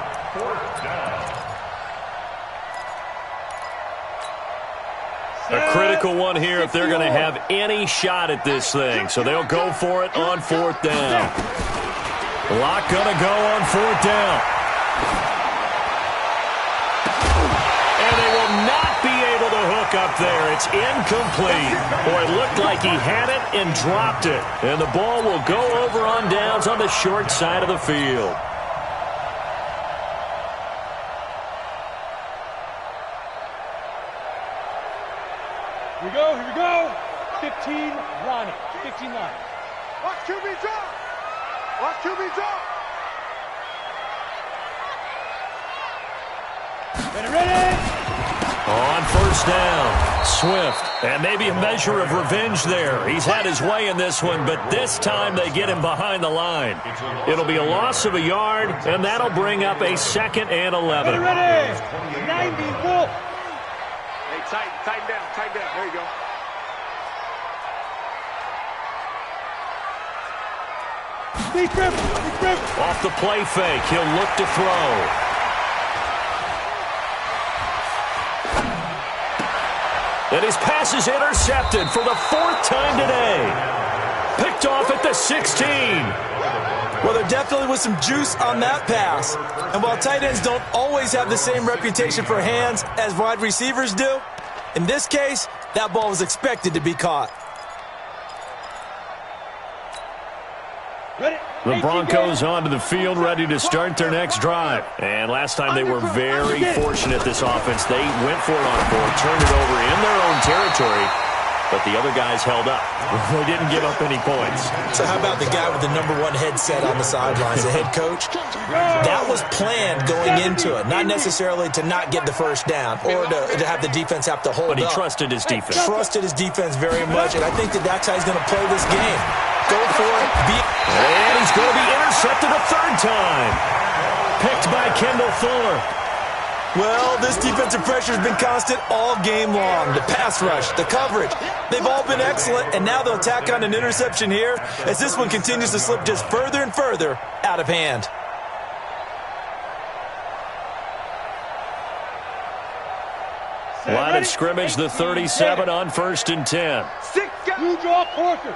A critical one here if they're going to have any shot at this thing. So they'll go for it on 4th down. Locke going to go on 4th down. And they will not be able to hook up there. It's incomplete. Boy, it looked like he had it and dropped it. And the ball will go over on downs on the short side of the field. Here we go. 15, Ronnie. 15 line. Watch QB drop. Watch QB drop. Ready. On 1st down, Swift. And maybe a measure of revenge there. He's had his way in this one, but this time they get him behind the line. It'll be a loss of a yard, and that'll bring up a 2nd and 11. Ready. 90, Wolf. Hey, tighten down. There you go. Deep grip. Off the play fake, he'll look to throw. And his pass is intercepted for the 4th time today. Picked off at the 16. Well, there definitely was some juice on that pass. And while tight ends don't always have the same reputation for hands as wide receivers do, in this case, that ball was expected to be caught. The Broncos onto the field, ready to start their next drive. And last time they were very fortunate, this offense. They went for it on 4, turned it over in their own territory, but the other guys held up. They didn't give up any points. So how about the guy with the #1 headset on the sidelines, the head coach? That was planned going into it, not necessarily to not get the 1st down or to have the defense have to hold up. But he trusted his defense. Trusted his defense very much, and I think that's how he's going to play this game. Go for it. And he's going to be intercepted a 3rd time. Picked by Kendall Fuller. Well, this defensive pressure has been constant all game long. The pass rush, the coverage, they've all been excellent, and now they'll tack on an interception here as this one continues to slip just further and further out of hand. Line of scrimmage, the 37 on 1st and 10. You draw quarters.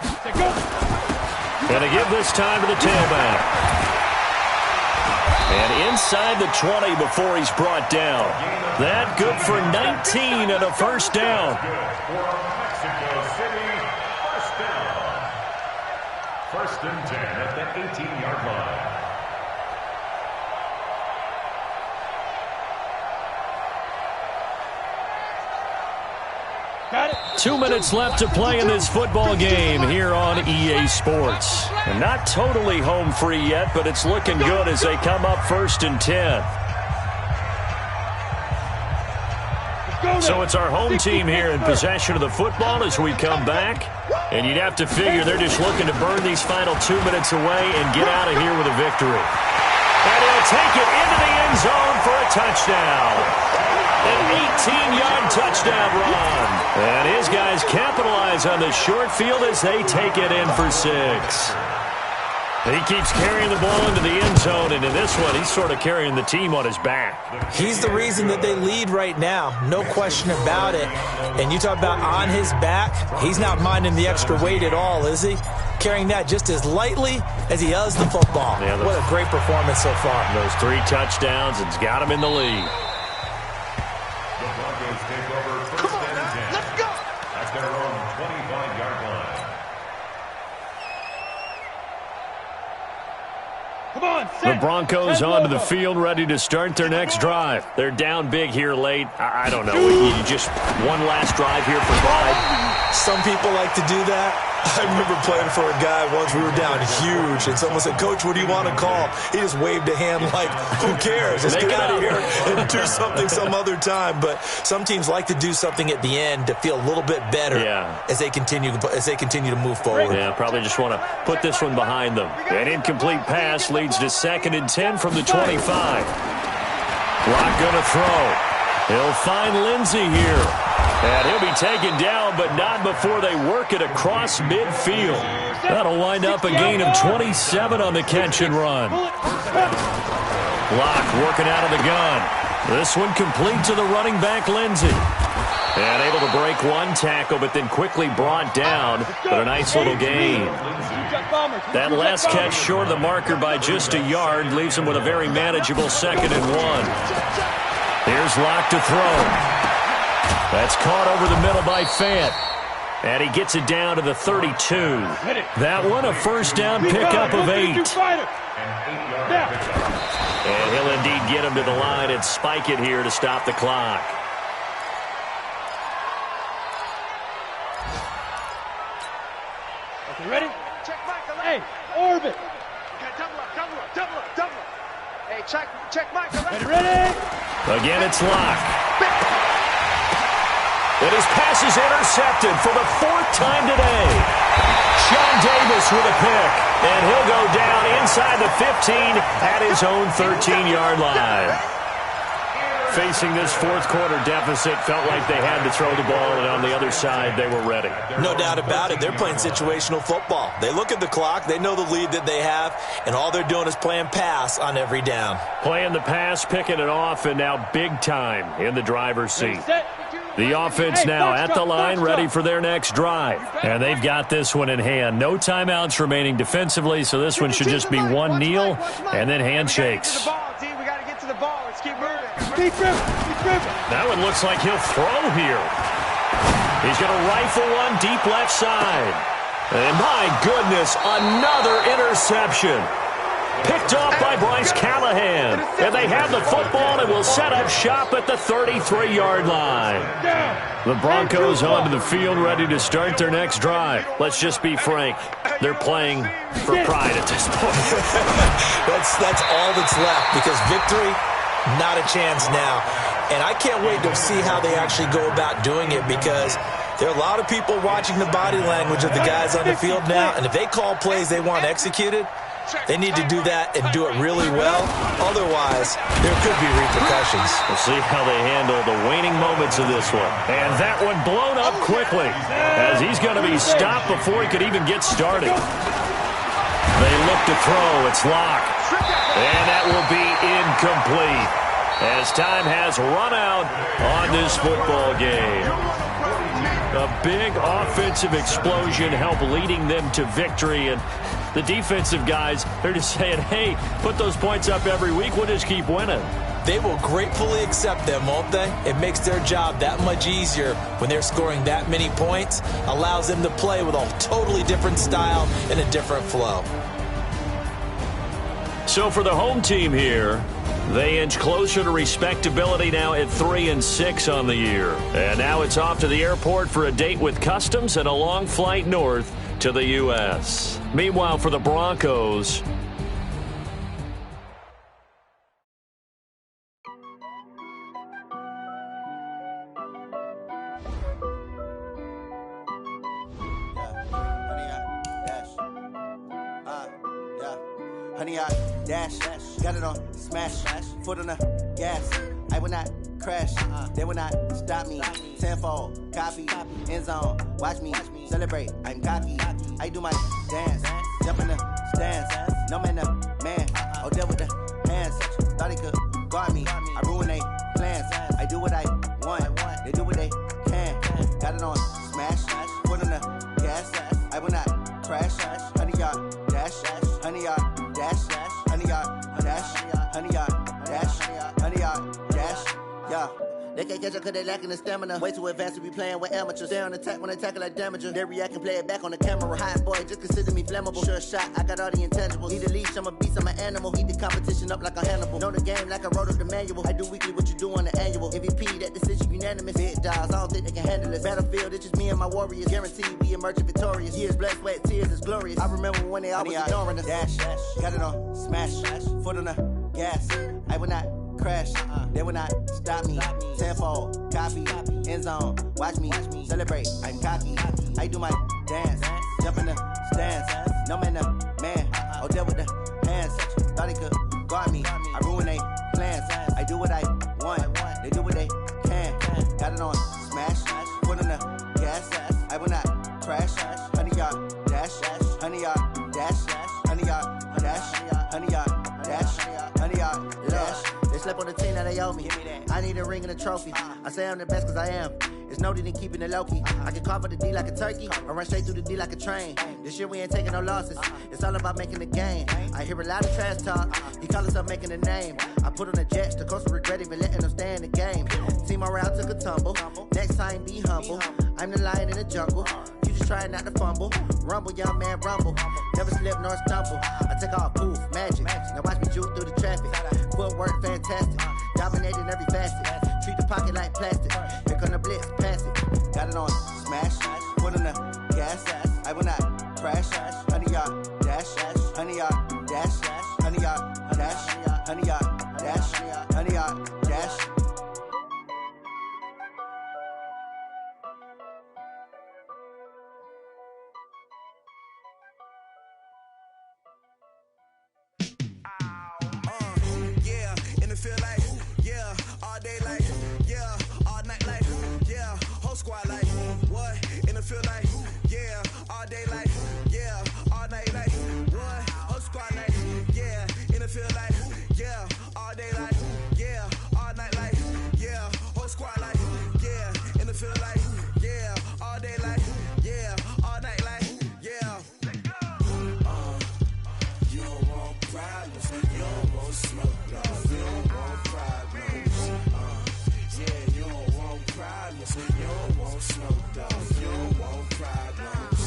And they give this time to the tailback. And inside the 20 before he's brought down. That good for 19 and a 1st down. Mexico City, 1st down. 1st and 10 at the 18-yard line. Got it. 2 minutes left to play in this football game here on EA Sports. And not totally home free yet, but it's looking good as they come up 1st and 10. So it's our home team here in possession of the football as we come back. And you'd have to figure they're just looking to burn these final 2 minutes away and get out of here with a victory. And he'll take it into the end zone for a touchdown. An 18-yard touchdown run. And his guys capitalize on the short field as they take it in for 6. He keeps carrying the ball into the end zone, and in this one, he's sort of carrying the team on his back. He's the reason that they lead right now, no question about it. And you talk about on his back, he's not minding the extra weight at all, is he? Carrying that just as lightly as he does the football. Yeah, what a great performance so far. Those 3 touchdowns, it's got him in the lead. The Broncos take over first and 10. Let's go! At their own 25-yard line. Come on, the Broncos onto the field, ready to start their next drive. They're down big here late. I don't know. You just one last drive here for pride. Some people like to do that. I remember playing for a guy once. We were down huge, and someone said, "Coach, what do you want to call?" He just waved a hand like, "Who cares? Let's get out of here and do something some other time." But some teams like to do something at the end to feel a little bit better as they continue to move forward. Yeah, probably just want to put this one behind them. An incomplete pass leads to 2nd and 10 from the 25. Block going to throw. He'll find Lindsey here. And he'll be taken down, but not before they work it across midfield. That'll wind up a gain of 27 on the catch and run. Block working out of the gun. This one complete to the running back, Lindsey. And able to break one tackle, but then quickly brought down. But a nice little gain. That last catch short of the marker by just a yard leaves him with a very manageable 2nd and 1. Here's Locke to throw. That's caught over the middle by Fant. And he gets it down to the 32. That one a first down pickup of 8. And he'll indeed get him to the line and spike it here to stop the clock. Okay, ready? Check Michael. Hey, orbit. Okay, double up. Hey, check Michael. Ready? Again, it's Locke. And his pass is intercepted for the 4th time today. Sean Davis with a pick. And he'll go down inside the 15 at his own 13-yard line. Facing this 4th quarter deficit, felt like they had to throw the ball, and on the other side, they were ready. No doubt about it. They're playing situational football. They look at the clock, they know the lead that they have, and all they're doing is playing pass on every down. Playing the pass, picking it off, and now big time in the driver's seat. The offense now at the line, ready for their next drive. And they've got this one in hand. No timeouts remaining defensively, so this one should just be one kneel and then handshakes. That one looks like he'll throw here. He's going to rifle one deep left side. And my goodness, another interception. Picked off by Bryce Callahan. And they have the football and will set up shop at the 33-yard line. The Broncos onto the field, ready to start their next drive. Let's just be frank. They're playing for pride at this point. That's all that's left, because victory, not a chance now. And I can't wait to see how they actually go about doing it, because there are a lot of people watching the body language of the guys on the field now, and if they call plays they want executed, they need to do that and do it really well. Otherwise, there could be repercussions. We'll see how they handle the waning moments of this one. And that one blown up quickly, as he's going to be stopped before he could even get started. They look to throw. It's Locke. And that will be incomplete, as time has run out on this football game. A big offensive explosion helped leading them to victory, and the defensive guys, they're just saying, hey, put those points up every week, we'll just keep winning. They will gratefully accept them, won't they? It makes their job that much easier when they're scoring that many points, allows them to play with a totally different style and a different flow. So for the home team here, they inch closer to respectability now at 3-6 on the year. And now it's off to the airport for a date with customs and a long flight north to the U.S. Meanwhile, for the Broncos, Honey, I dash, got it on smash, foot on the gas. I will not crash, they will not stop me. Tenfold, copy, end zone, watch me celebrate. I'm cocky, I do my dance, jump in the stands. No man, man. Oh, there with the hands. Thought he could guard me. I ruin they plans. I do what I want. They do what they can. Got it on smash. Foot on the gas. I will not crash. 100 yard dash. 100 yard dash. 100 yard dash. 100 yard dash. 100 yard dash. Yeah. They can't catch up cause they lacking the stamina. Way too advanced to be playing with amateurs. Stay on attack when they tackle like damager. They react and play it back on the camera. Hot boy, just consider me flammable. Sure shot, I got all the intangibles. Need a leash, I'm a beast, I'm an animal. Eat the competition up like a Hannibal. Know the game like I wrote up the manual. I do weekly what you do on the annual. MVP, that decision unanimous. Big dials, I don't think they can handle this. Battlefield, it's just me and my warriors. Guaranteed we emerging victorious. Years, blood, sweat, tears, is glorious. I remember when they always ignoring us. Dash, got it on smash. Foot on the gas. I will not crash, they will not stop me. Tenfold, copy, end zone, watch me celebrate. I'm cocky, I do my dance, jump in the stands. No man, man. Oh, there with the hands. Thought he could guard me. I ruin they plans. I do what I want. They do what they can. Got it on smash, foot on the gas. I will not crash. 100 yard dash, 100 yard dash, 100 yard dash, 100 yard dash, 100 yard dash. Slept on the team that they owe me. I need a ring and a trophy. I say I'm the best cause I am. It's no need in keeping it low-key. I can carve up the D like a turkey or run straight through the D like a train. This year we ain't taking no losses. It's all about making the game. I hear a lot of trash talk. He call himself making a name. I put on the Jets. The coach will regret even letting them stay in the game. Team morale took a tumble. Next time be humble. I'm the lion in the jungle. You just try not to fumble. Rumble, young man, rumble. Never slip nor stumble. I take off, poof, magic. Now watch me juke through the traffic. Footwork fantastic. Dominating every facet. Treat the pocket like plastic. Here come the blitz, pass it. Got it on smash. Foot on the gas. I will not crash. 100 yard dash. 100 yard dash. 100 yard dash. 100 yard dash. 100 yard dash. Feel like, yeah, all day like, yeah, all night like, yeah, whole squad like, what? And it feel like, yeah, all day like, yeah, all night like, what? Whole squad like, yeah, and it feel like, yeah, all day like, yeah, all night like, yeah, whole squad like, yeah, and it feel like, yeah, all day like, yeah, all night like, yeah. You don't want problems, you don't want smoke, no. You don't want smoke, dog. You don't want problems.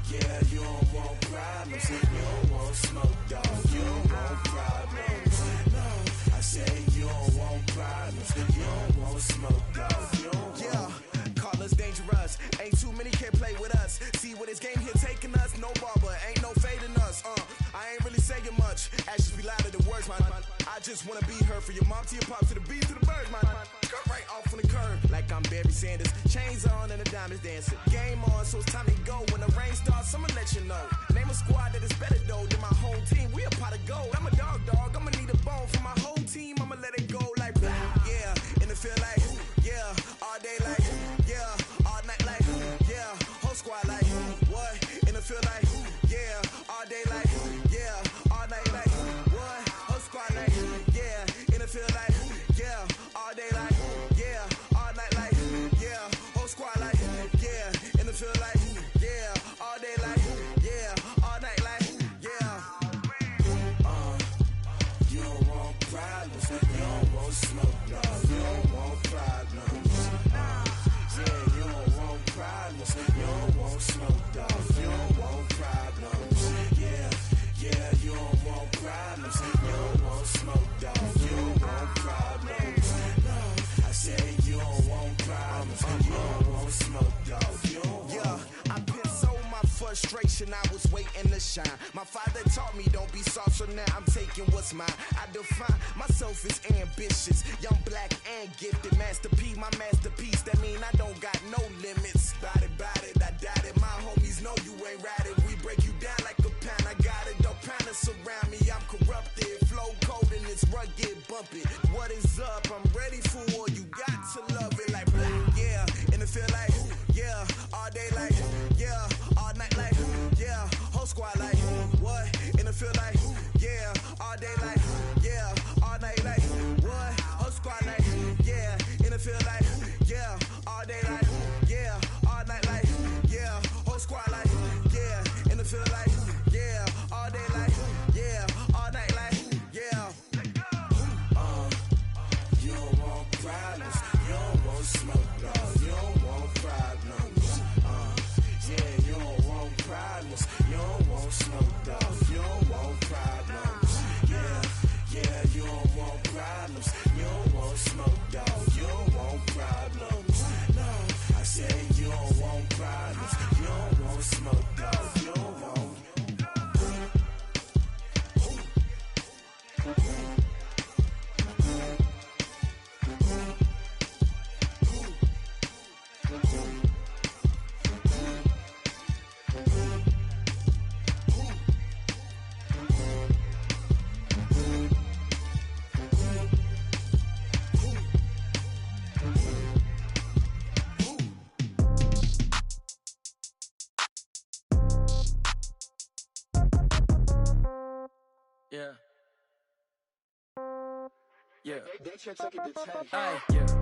Yeah, you don't want problems. You don't want smoke, dog. You don't want problems. No, I say you don't want problems. You don't want smoke, dog. You don't want. Yeah, call us dangerous. Ain't too many can play with us. See what this game here taking us. No barber, ain't no fading us. I ain't really saying much. Actions be louder than words, man. I just wanna be heard for your mom to your pop to the beat to the birds, man. Cut right off on the curb like I'm Barry Sanders. Chains on and the diamonds dancing. Game on, so it's time to go. When the rain starts, I'ma let you know. Name a squad that is better though than my whole team. We a pot of gold. I'm a dog. I'ma need a bone for my whole team. I'ma let it go like yeah. And it feel like yeah, all day like yeah, all night like yeah, whole squad like what? And it feel like yeah, all day like yeah, all night like what? Whole squad like yeah, and it feel like yeah, all day like yeah, all night like yeah, whole squad like yeah, and it feel like yeah, all day like yeah, all night like yeah. You don't want problems, you don't want smoke, no. You don't want problems. Yeah, you don't want problems, you don't want smoke, dog. You don't want problems. Yeah, you don't want problems, you don't want smoke, dog. You don't want problems. No, I say you don't want problems, you don't want smoke, dog. You don't want. Yeah, I've been so my frustration, I was waiting to shine. My father taught me don't be soft, so now I'm taking what's mine. I define myself as ambitious, young, black, and gifted. Master P, my masterpiece. That mean I don't got no limits. Bout it, I doubt it. My homies know you ain't ratted. We break you down like a pound. I got it, don't pound us around me. I'm corrupted, flow cold and it's rugged, bumpy. What is up? I'm ready for war. You got to love it like black, yeah. And it feel like yeah, all day like yeah, all night like yeah, whole squad like Yeah. Yeah. Hey,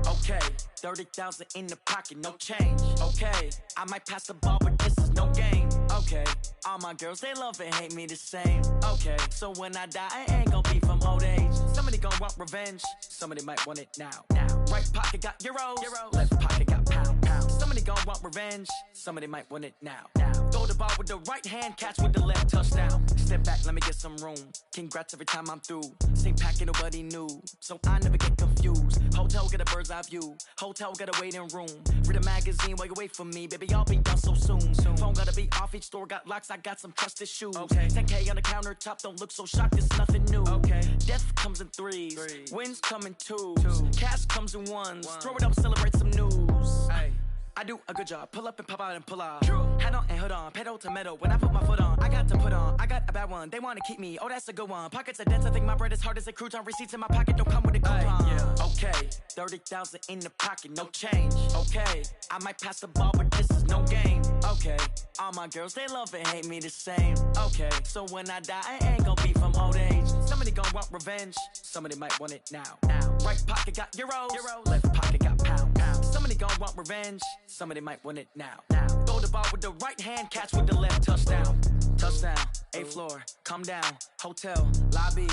okay, 30,000 in the pocket, no change. Okay, I might pass the ball, but this is no game. Okay, all my girls, they love and hate me the same. Okay, so when I die, I ain't gon' be from old age. Somebody gon' want revenge, somebody might want it now. Right pocket got euros, left pocket got pound. Somebody gon' want revenge, somebody might want it now. Throw the ball with the right hand, catch with the left, touchdown. Step back, let me get some room. Congrats every time I'm through. Same packet, nobody knew, so I never get confused. Hotel get a bird's eye view. Hotel get a waiting room. Read a magazine while you wait for me, baby. I'll be done so soon. Phone gotta be off. Each store got locks. I got some trusted shoes. Okay. 10K on the countertop. Don't look so shocked. It's nothing new. Okay. Death comes in threes. Wins come in twos. Cash comes in ones. Throw it up, celebrate some news. Hey. I do a good job, pull up and pop out and pull out. Head on and hood on, pedal to metal. When I put my foot on, I got to put on. I got a bad one, they wanna keep me. Oh, that's a good one. Pockets are dense, I think my bread is hard as a crouton. Receipts in my pocket don't come with a coupon. Okay, 30,000 in the pocket, no change. Okay, I might pass the ball, but this is no game. Okay, all my girls, they love and hate me the same. Okay, so when I die, I ain't gon' be from old age. Somebody gon' want revenge, somebody might want it now. Right pocket got euros, left pocket got pound. Somebody gon' want revenge, somebody might want it now. Throw the ball with the right hand, catch with the left, touchdown. Touchdown, 8th floor, come down, hotel, lobby.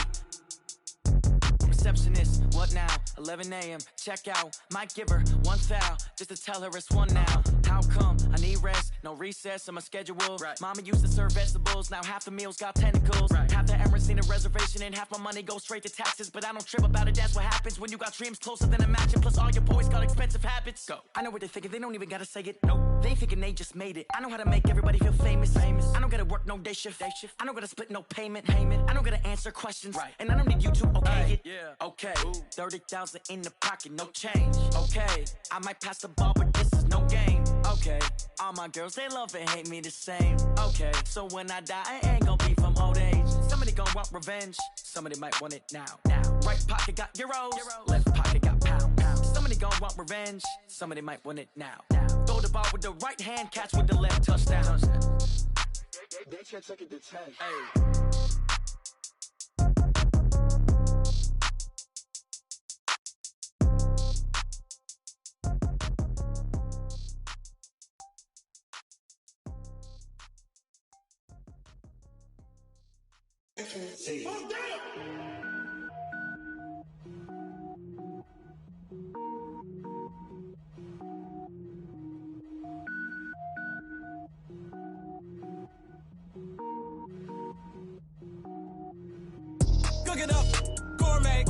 Receptionist, what now? 11 a.m., check out. Might give her one foul, just to tell her it's one now. How come? I need rest, no recess in my schedule. Mama used to serve vegetables, now half the meals got tentacles. Half the errands need a reservation and half my money goes straight to taxes. But I don't trip about it, that's what happens when you got dreams closer than a match. And plus all your boys got expensive habits. Go. I know what they're thinking, they don't even gotta say it. Nope. They ain't thinking they just made it. I know how to make everybody feel famous. I don't gotta work no day shift. I don't gotta split no payment. I don't gotta answer questions. And I don't need you to okay it. Okay, 30,000 in the pocket, no change. Okay, I might pass the ball, but this is no game. Okay, all my girls, they love and hate me the same. Okay, so when I die, I ain't gon' be from old age. Somebody gon' want revenge, somebody might want it now. Right pocket got euros, left pocket got pound. Somebody gon' want revenge, somebody might want it now. Throw the ball with the right hand, catch with the left, touchdown. They can't take it to 10. Hey. See. Cook it up, gourmet.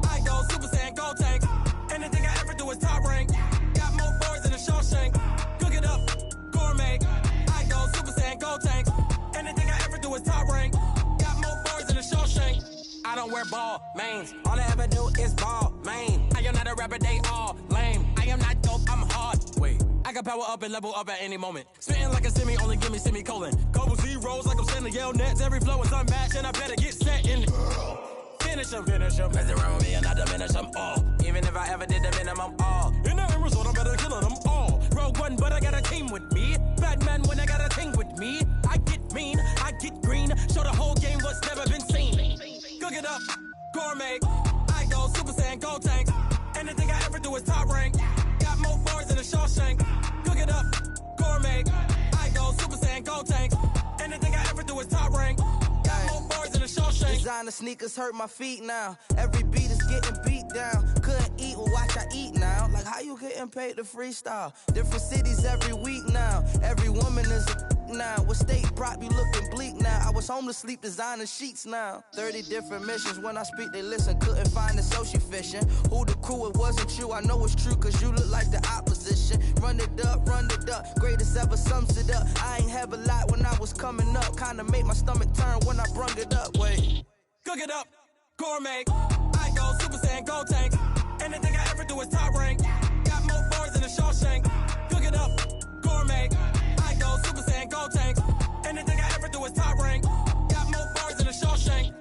I go Super Saiyan, gold tank. Anything I ever do is top rank. Got more boys than a Shawshank. Cook it up, gourmet. I go Super Saiyan, gold tank. Anything I ever do is top rank. Got more boys than a Shawshank. I don't wear ball mains. All I ever do is ball main. I am not a rapper, they all lame. I am not dope, I'm hard. Wait, I can power up and level up at any moment. Spitting like a semi, only give me semicolon. Couple zeros like I'm sending yell nets. Every flow is unmatched and I better get set in. Finish them. Mess around with me and I diminish them all. Even if I ever did the minimum all. In the end result, I'm better killing them all. Rogue One, but I got a team with me. Batman when I got a thing with me. I get mean, I get green. Show the whole game what's never been seen. Cook it up, gourmet. I go Super Saiyan, gold tank. Anything I ever do is top rank. Got more bars than a Shawshank. Cook it up, gourmet. I go Super Saiyan, gold tank. Anything I ever do is top rank. Got more bars than a Shawshank. Designer sneakers hurt my feet now. Every beat is getting beat down. Couldn't eat, well watch I eat now. Like how you getting paid to freestyle? Different cities every week now. Every woman is a now. With state prop, you looking bleak now. I was home to sleep, designing sheets now. 30 different missions. When I speak, they listen. Couldn't find it, so she fishing. Who the crew, it wasn't you. I know it's true, cause you look like the opposition. Run it up, greatest ever sums it up. I ain't have a lot when I was coming up. Kinda made my stomach turn when I brung it up. Wait. Cook it up, gourmet. I go Super Saiyan, gold tank. Anything I ever do is top rank. Got more bars than a Shawshank. Cook it up, gourmet. I go Super Saiyan, gold tank. Anything I ever do is top rank. Got more bars than a Shawshank.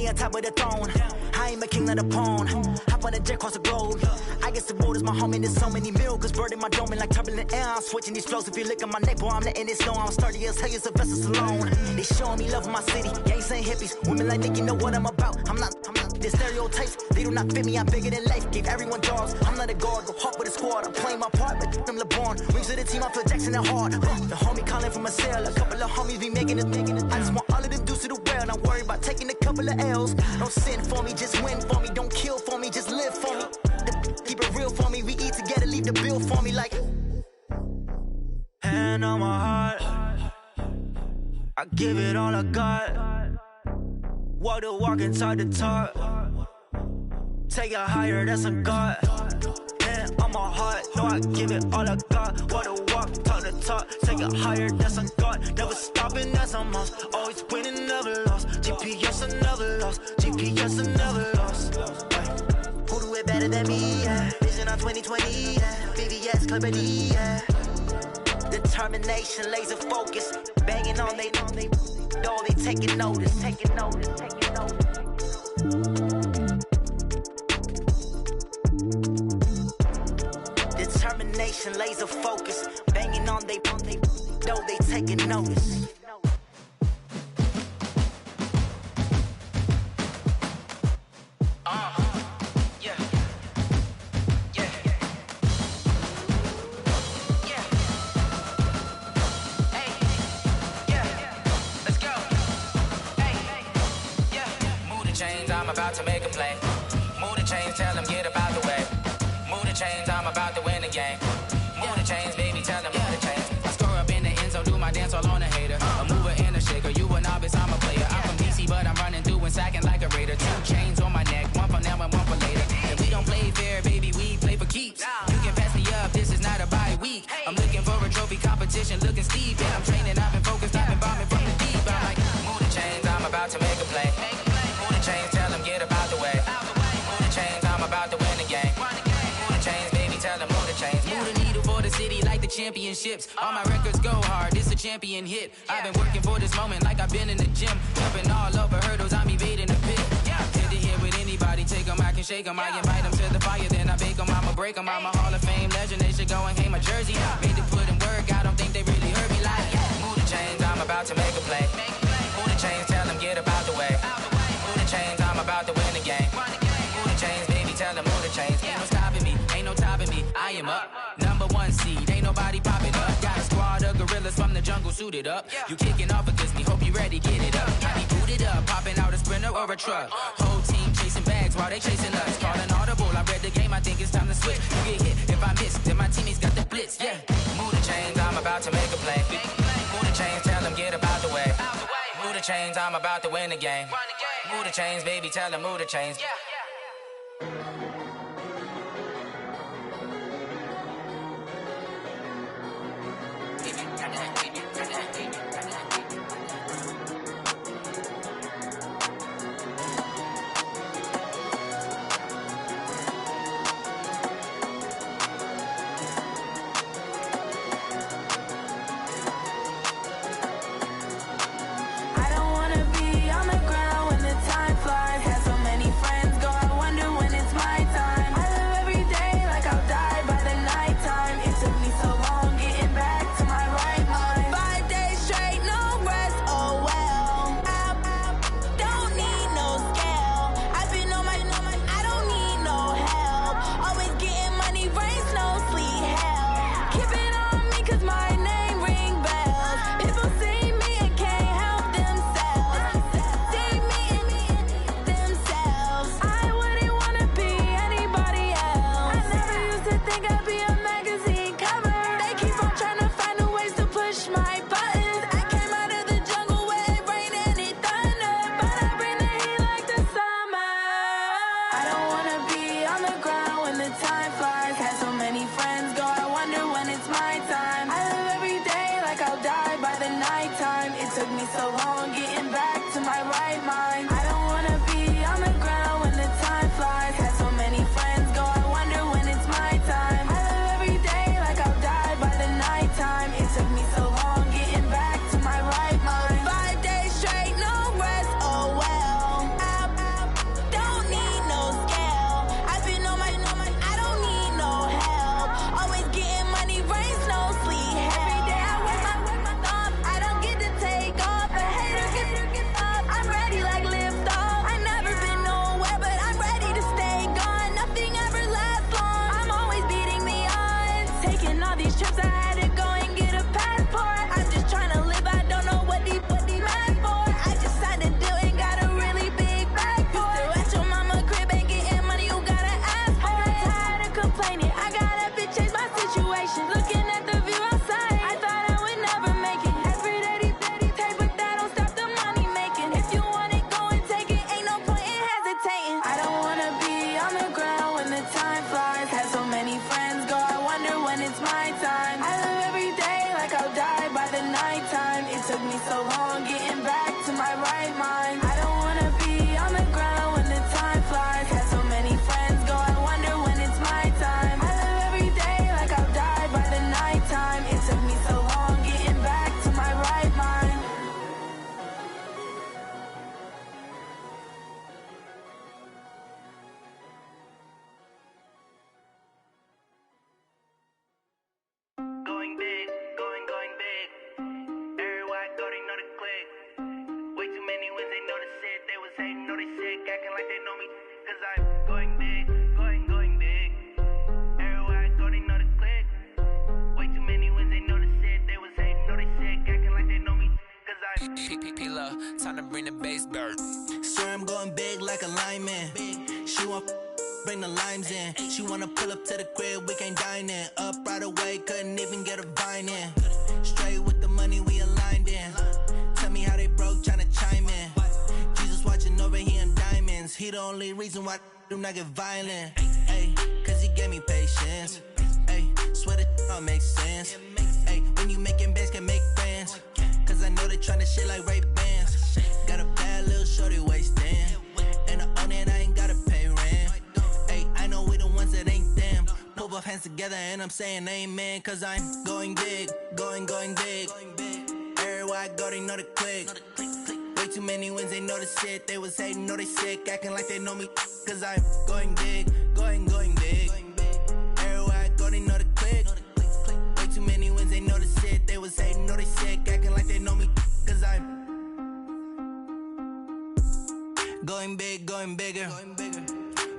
me on top of the throne. I ain't a king of the pawn. Hop on a jet across the globe. I guess the road is my home and there's so many miracles burning my dome and like turbulent air. I'm switching these flows. If you look at my neck, boy, I'm letting it snow. I'm sturdy as hell, it's a vessel alone. They showing me love in my city. Gangs ain't hippies. Women like Nick, you know what I'm about. I'm not. The stereotypes, they do not fit me. I'm bigger than life. Gave everyone jobs. I'm not a guard. Go hard with a squad. I'm playing my part, but I'm LeBron. Wings of the team, I feel Jackson and hard. The homie calling from a cell. A couple of homies be making it. I just want all of them dudes to the well. Not worry about taking a couple of L's. Don't sin for me, just win for me. Don't kill for me, just live for me. Keep it real for me. We eat together, leave the bill for me like. Hand on my heart, I give it all I got. Walk the walk and talk the talk. Take it higher, that's a God. Hand on my heart, no, I give it all I got. Walk the walk, talk the talk. Take it higher, that's a God. Never stopping, that's a must. Always winning, never lost. GPS, I never lost. GPS, I never lost. Who do it better than me? Yeah. Vision on 2020. Yeah. VVS, Clarity. Yeah. Determination, laser focus. Banging on they door, they taking notice. Taking notice, taking notice. Determination, laser focus. Banging on they door, they taking notice. I'm about to make a play. Move the chains, tell them get about the way. Move the chains, I'm about to win the game. Move the chains, baby, tell them move the chains. I score up in the end zone, do my dance all on a hater. A mover and a shaker, you a novice, I'm a player. I'm from DC, but I'm running through and sacking like a raider. 2 chains on my neck, one for now and one for later. And we don't play fair, baby, we play for keeps. You can pass me up, this is not a bye week. I'm looking for a trophy competition, looking steep. And I'm training, I've been focused, I've been bombing from the deep. I'm like, move the chains, I'm about to make a play. Move the chains, tell them get about the way. Move the chains, I'm about to win the game. Move the chains, baby, tell them move the chains. Move the needle for the city like the championships. All my records go hard, it's a champion hit. I've been working for this moment like I've been in the gym. Jumping all over hurdles, I'm evading the pit. Head to head with anybody, take them, I can shake them. I invite them to the fire, then I bake them, I'ma break them. I'm a Hall of Fame legend, they should go and hang my jersey. Made to put in work, I don't think they really heard me like, move the chains, I'm about to make a play. Move the chains, tell them get about the way. Move the chains, I'm about to win the game. Move the chains, baby, tell them move the chains. Ain't no stopping me, ain't no topping me. I am up, #1 seed, ain't nobody popping up. Got a squad of gorillas from the jungle suited up. You kicking off against me, hope you ready, get it up. I be booted up, popping out a Sprinter or a truck. Whole team chasing bags while they chasing us. Calling audible, I read the game, I think it's time to switch. You get hit, if I miss, then my teammates got the blitz, yeah. Move the chains, I'm about to make a play. Move the chains, tell them get about the way. Move the chains, I'm about to win the game. Move the chains, baby, tell them move the chains. time to bring the bass bird. Swear I'm going big like a lineman. She want bring the limes in. She wanna pull up to the crib, we can't dine in. Up right away, couldn't even get a vine in. Straight with the money we aligned in. Tell me how they broke, tryna chime in. Jesus watching over here in diamonds. He the only reason why I do not get violent. Ay, cause he gave me patience. Ay, swear that all makes sense. Ay, when you making bands, can make friends. Cause I know they tryna shit like Ray-Bans. Got a bad little shorty wasting. And I own it, I ain't gotta pay rent. Ay, I know we the ones that ain't them. Put both hands together and I'm saying amen. Cause I'm going big, going big. Everywhere I go, they know the click. Way too many wins, they know the shit. They was hating, know they sick, acting like they know me. Cause I'm going big, going big. Everywhere I go, they know the click. Way too many wins, they know the shit. They was hating, know they sick, acting like they know me. Cause I'm going big, going bigger.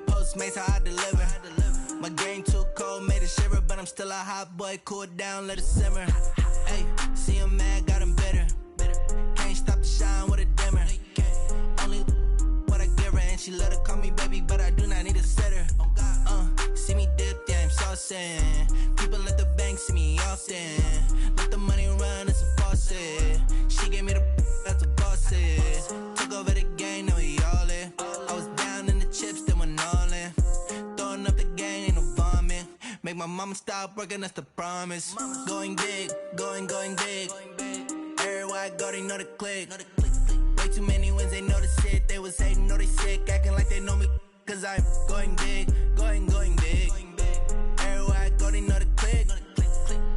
Postmates, how I deliver. My game too cold, made it shiver. But I'm still a hot boy, cool it down, let it simmer. Hey, see him mad, got him bitter. Can't stop the shine with a dimmer. Only what I give her, and she let her call me baby, but I do not need a sitter. See me dip, yeah, I'm saucing. People at the bank see me often. Let the money run, it's a faucet. She gave me the that's a boss is. Took over the game, now we all in. I was down in the chips, then went all in. Throwing up the game, ain't no vomit. Make my mama stop working, that's the promise. Going big, going big. Everywhere I go, they know the click. Way too many wins, they know the shit. They was hating, know they sick, acting like they know me. Cause I'm going big, going big. Everywhere I go, they know the click.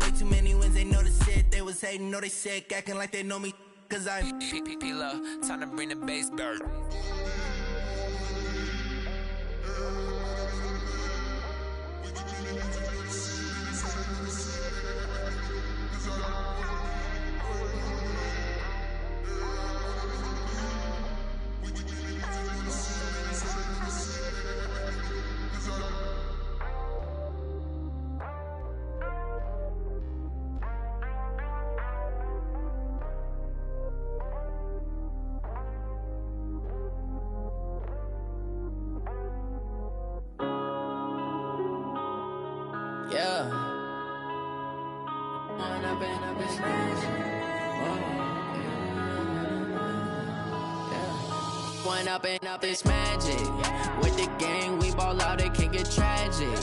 Way too many wins, they know the shit. They was hating, know they sick, acting like they know me. Cause I'm P-P-P-Lo, time to bring the bass bird. Yeah. One up and up, it's magic. With the gang, we ball out, it can get tragic.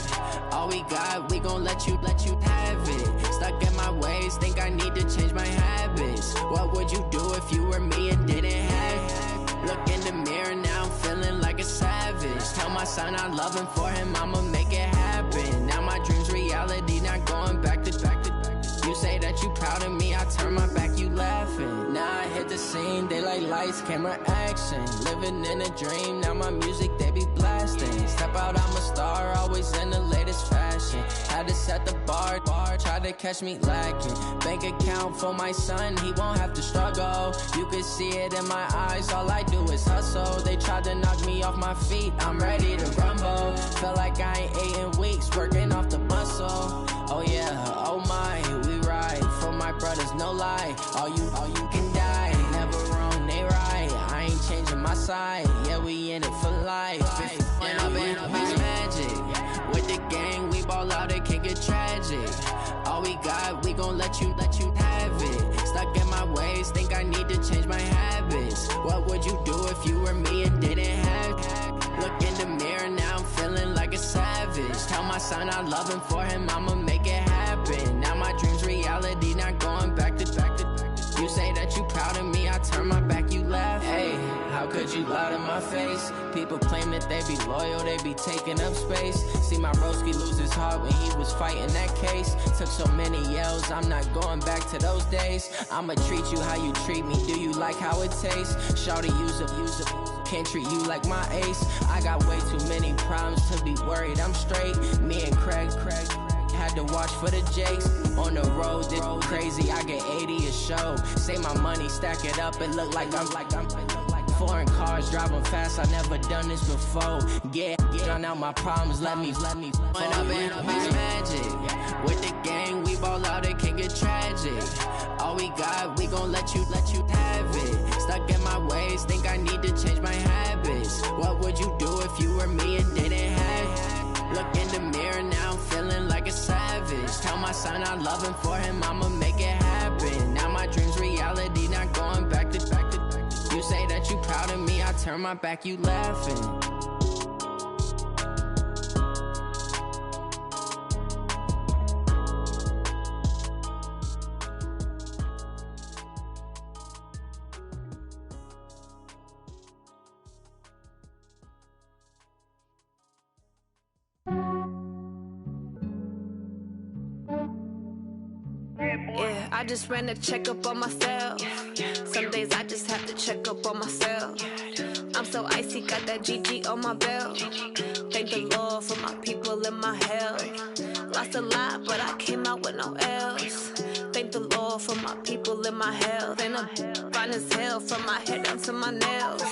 All we got, we gon' let you have it. Stuck in my ways, think I need to change my habits. What would you do if you were me and didn't have it? Look in the mirror, now I'm feeling like a savage. Tell my son I love him, for him I'ma make it happen. Now my dream's reality, not going back to. You say that you proud of me, I turn my back, you laughing. Now I hit the scene, they like lights, camera, action. Living in a dream, now my music, they be blasting. Step out, I'm a star, always in the latest fashion. Had to set the bar, try to catch me lacking. Bank account for my son, he won't have to struggle. You can see it in my eyes, all I do is hustle. They tried to knock me off my feet, I'm ready to rumble. Feel like I ain't ate in weeks, working off the muscle. Oh yeah, oh my, we ride for my brothers, no lie. All you can die, never wrong, they right. I ain't changing my side, yeah, we in it for life. When up and up, it's magic. With the gang, we ball out, it can get tragic. All we got, we gon' let you have it. Stuck in my ways, think I need to change my habits. What would you do if you were me and didn't have it? Look in the mirror, now I'm feeling like a savage. Tell my son I love him, for him I'ma make it happen. Now my dream's reality, not going back to. You say that you proud of me, I turn my back, you laugh. Hey, how could you lie to my face? People claim that they be loyal, they be taking up space. See my broski lose his heart when he was fighting that case. Took so many yells, I'm not going back to those days. I'ma treat you how you treat me, do you like how it tastes? Shawty, use a can't treat you like my ace. I got way too many problems to be worried, I'm straight. Me and Craig had to watch for the Jakes. On the road, this crazy, I get 80 a show. Say my money, stack it up, it look like I'm foreign cars, driving fast, I never done this before. Get on out my problems, let me When up and up, it's magic. With the gang, we ball out, it can get tragic. All we got, we gon' let you have it. Stuck in my ways, think I need to change my habits. What would you do if you were me and didn't have? Look in the mirror now, I'm feeling like a savage. Tell my son I love him, for him I'ma make it happen. Now my dream's reality, not going back to. You say that you proud of me, I turn my back, you laughing. Yeah, I just ran a checkup on myself. Some days I just have to check up on myself. I'm so icy, got that GG on my belt. Thank the Lord for my people in my health. Lost a lot, but I came out with no L's. Thank the Lord for my people in my health. And I'm fine as hell from my head down to my nails.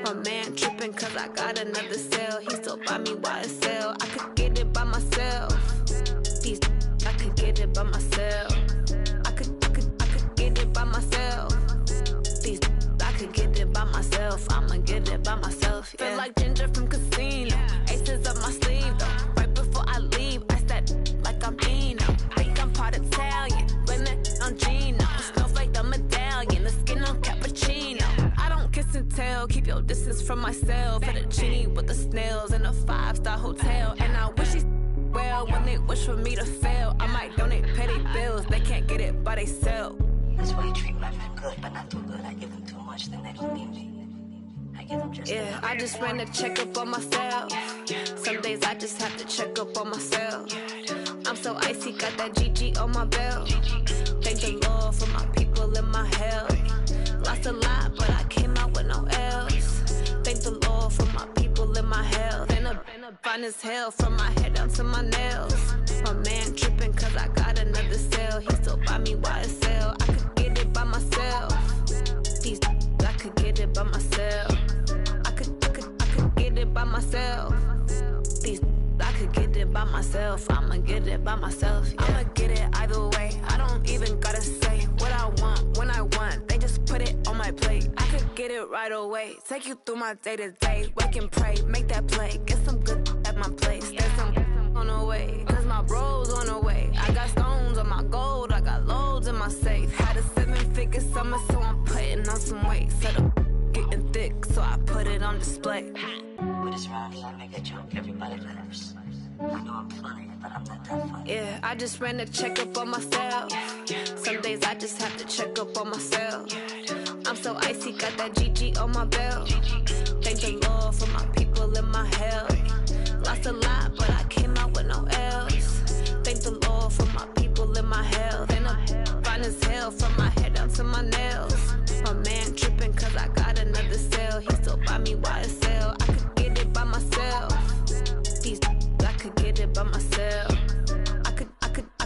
My man tripping cause I got another cell. He still buy me YSL. I could get it by myself. These I could get it by myself. I could get it by myself. These I could get it by myself. I'ma get it by myself. Yeah. Feel like Ginger from Casino. Aces up my sleeve though. Right before I leave, I said like I'm Dino. Think I'm part Italian. Blame it on Gino. Smells like the medallion. The skin on cappuccino. I don't kiss and tell. Keep your distance from myself. For the genie with the snails in a 5-star hotel. And I wish he's well when they wish for me to fail. I might donate petty bills. They can't get it by they sell. That's why you treat my friend good, but not too good. I give them too much, then they don't need me. I give them just yeah, I just ran a checkup on myself. Some days I just have to check up on myself. I'm so icy, got that GG on my belt. Thank the Lord for my people in my health. Lost a lot, but I came out with no L's. Thank the Lord for my people in my health. And I'm fine as hell from my head down to my nails. My man tripping cause I got another cell. He still buy me YSL. I could get it by myself. These I could get it by myself. I could get it by myself. These I could get it by myself. I'ma get it by myself. Yeah. I'ma get it either way. I don't even gotta say what I want when I want. They just put it on my plate. I could get it right away. Take you through my day to day. Wake and pray, make that play. Get some good at my place. There's some on the way. Cause my bro's on the way. I got stones on my gold. I got loads in my safe. Had a 7-figure summer, so I'm putting on some weight. Set up getting thick, so I put it on display. With this round, I make a joke. Everybody laughs. I know I'm funny, but I'm not that funny. Yeah, I just ran a checkup on myself. Some days I just have to check up on myself. I'm so icy, got that GG on my belt. Thank the Lord for my people in my health. Lost a lot, but I came out with no L's. Thank the Lord for my people in my health. And I'm fine as hell from my head down to my nails. My man tripping cause I got another cell. He still buy me YSL. I could get it by myself. These I could get it by myself. I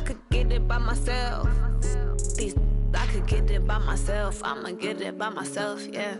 could get it by myself. These I could get it by myself. I'ma get it by myself, yeah.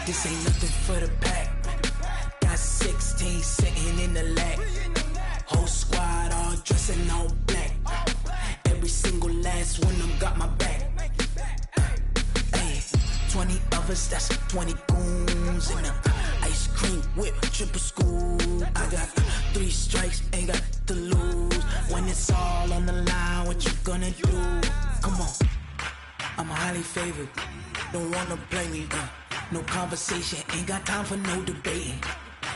This ain't nothing for the pack. Got 16 sitting in the lag. Whole squad all dressing all black. Every single last one of them got my back. Hey, 20 of us, that's 20 goons in the ice cream whip, triple scoop. I got 3 strikes, ain't got to lose. When it's all on the line, what you gonna do? Come on, I'm highly favored. Don't wanna play me, no conversation, ain't got time for no debating.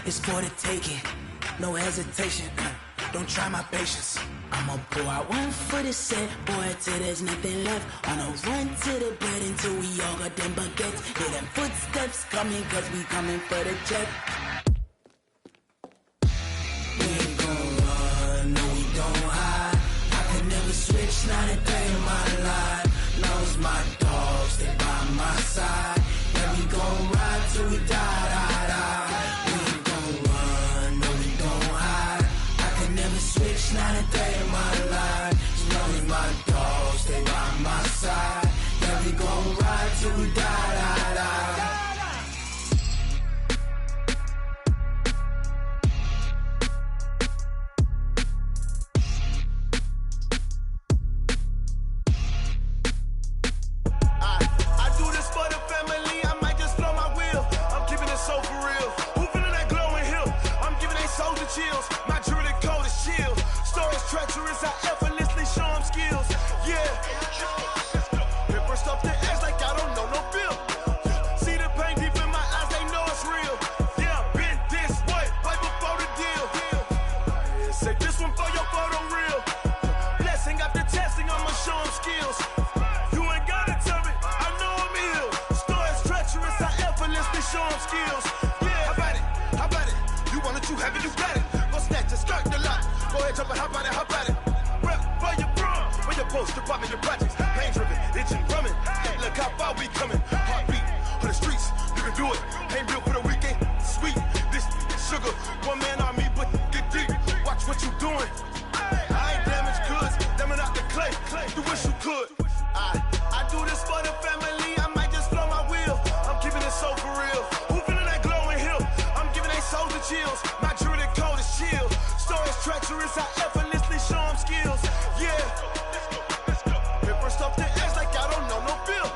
it's for the taking. No hesitation, don't try my patience. I'ma pour out one for the set, boy, till there's nothing left. On a run to the bread until we all got them baguettes. Hear them footsteps coming, cause we coming for the check. We ain't gon' run, no we don't hide. I could never switch, not a day in my life. Now it's my dogs, they by my side. Yeah, we gon' ride till we die, die, die. We ain't gon' run, no we don't hide. I could never switch, not a day in my life. As long as my dogs, they by my side. Yeah, we gon' ride till we die, die, die. Chills. My jewelry coat is chill. Stories treacherous, I effortlessly show them skills. Yeah. Paper stuff the edge like I don't know no bill. See the pain deep in my eyes, they know it's real. Yeah, been this way, right before the deal. Say this one for your photo real. Blessing after testing, I'ma show them skills. You ain't gotta tell me, I know I'm ill. Stories treacherous, I effortlessly show them skills. Yeah, how about it? How about it? You want it, you have it, you got it. Skirt the lot. Go ahead, jump and hop on it, hop on it. Rep where you from, where your post, department, your projects. Pain driven, itching, drumming. Hey, look how far we coming. Heartbeat on the streets, you can do it. Ain't built for the weekend. Sweet, this sugar. One man army, but get deep. Watch what you doing. I ain't damaged goods, damning out the clay. You wish you could. I do this for the family. I might just blow my wheel. I'm keeping it so for real. Who feeling that glowing hill? I'm giving they souls the chills. My jewelry coat is chill. Stories treacherous, I effortlessly show them skills. Yeah. Paper stuff the edge like I don't know no bill.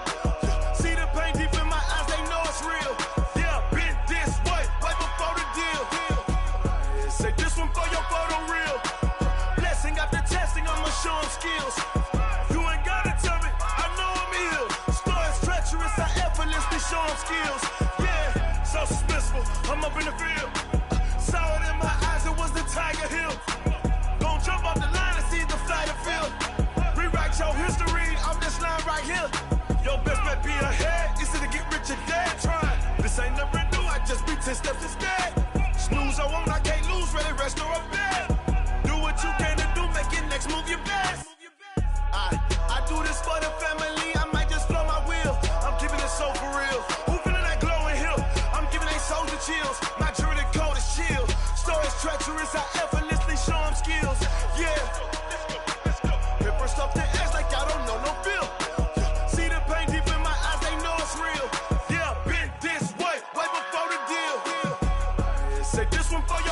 See the pain deep in my eyes, they know it's real. Yeah, been this way, right before the deal. Say this one for your photo real. Blessing after testing, I'ma show them skills. You ain't gotta tell me, I know I'm ill. Stories treacherous, I effortlessly show them skills. Yeah, so suspenseful, I'm up in the field. Saw it in my eyes, it was the Tiger Hill. Gon' jump off the line and see the flight of field. Rewrite your history, I'm this line right here. Your best bet be ahead, easy to get rich or dead. Try, this ain't never new, I just be 10 steps instead. Snooze, I won't, I can't lose, ready, rest or a bed. Do what you can to do, make it next move your best. I do this for the family, I might just blow my wheel. I'm keeping it so for real. Who feeling that glowing hill? I'm giving they souls the chills. My jewelry coat is chill. Stories treacherous, I effortlessly show them skills. Yeah. Paper stuff the edge like I don't know no bill. See the pain deep in my eyes, they know it's real. Yeah, been this way, right before the deal. Say this one for your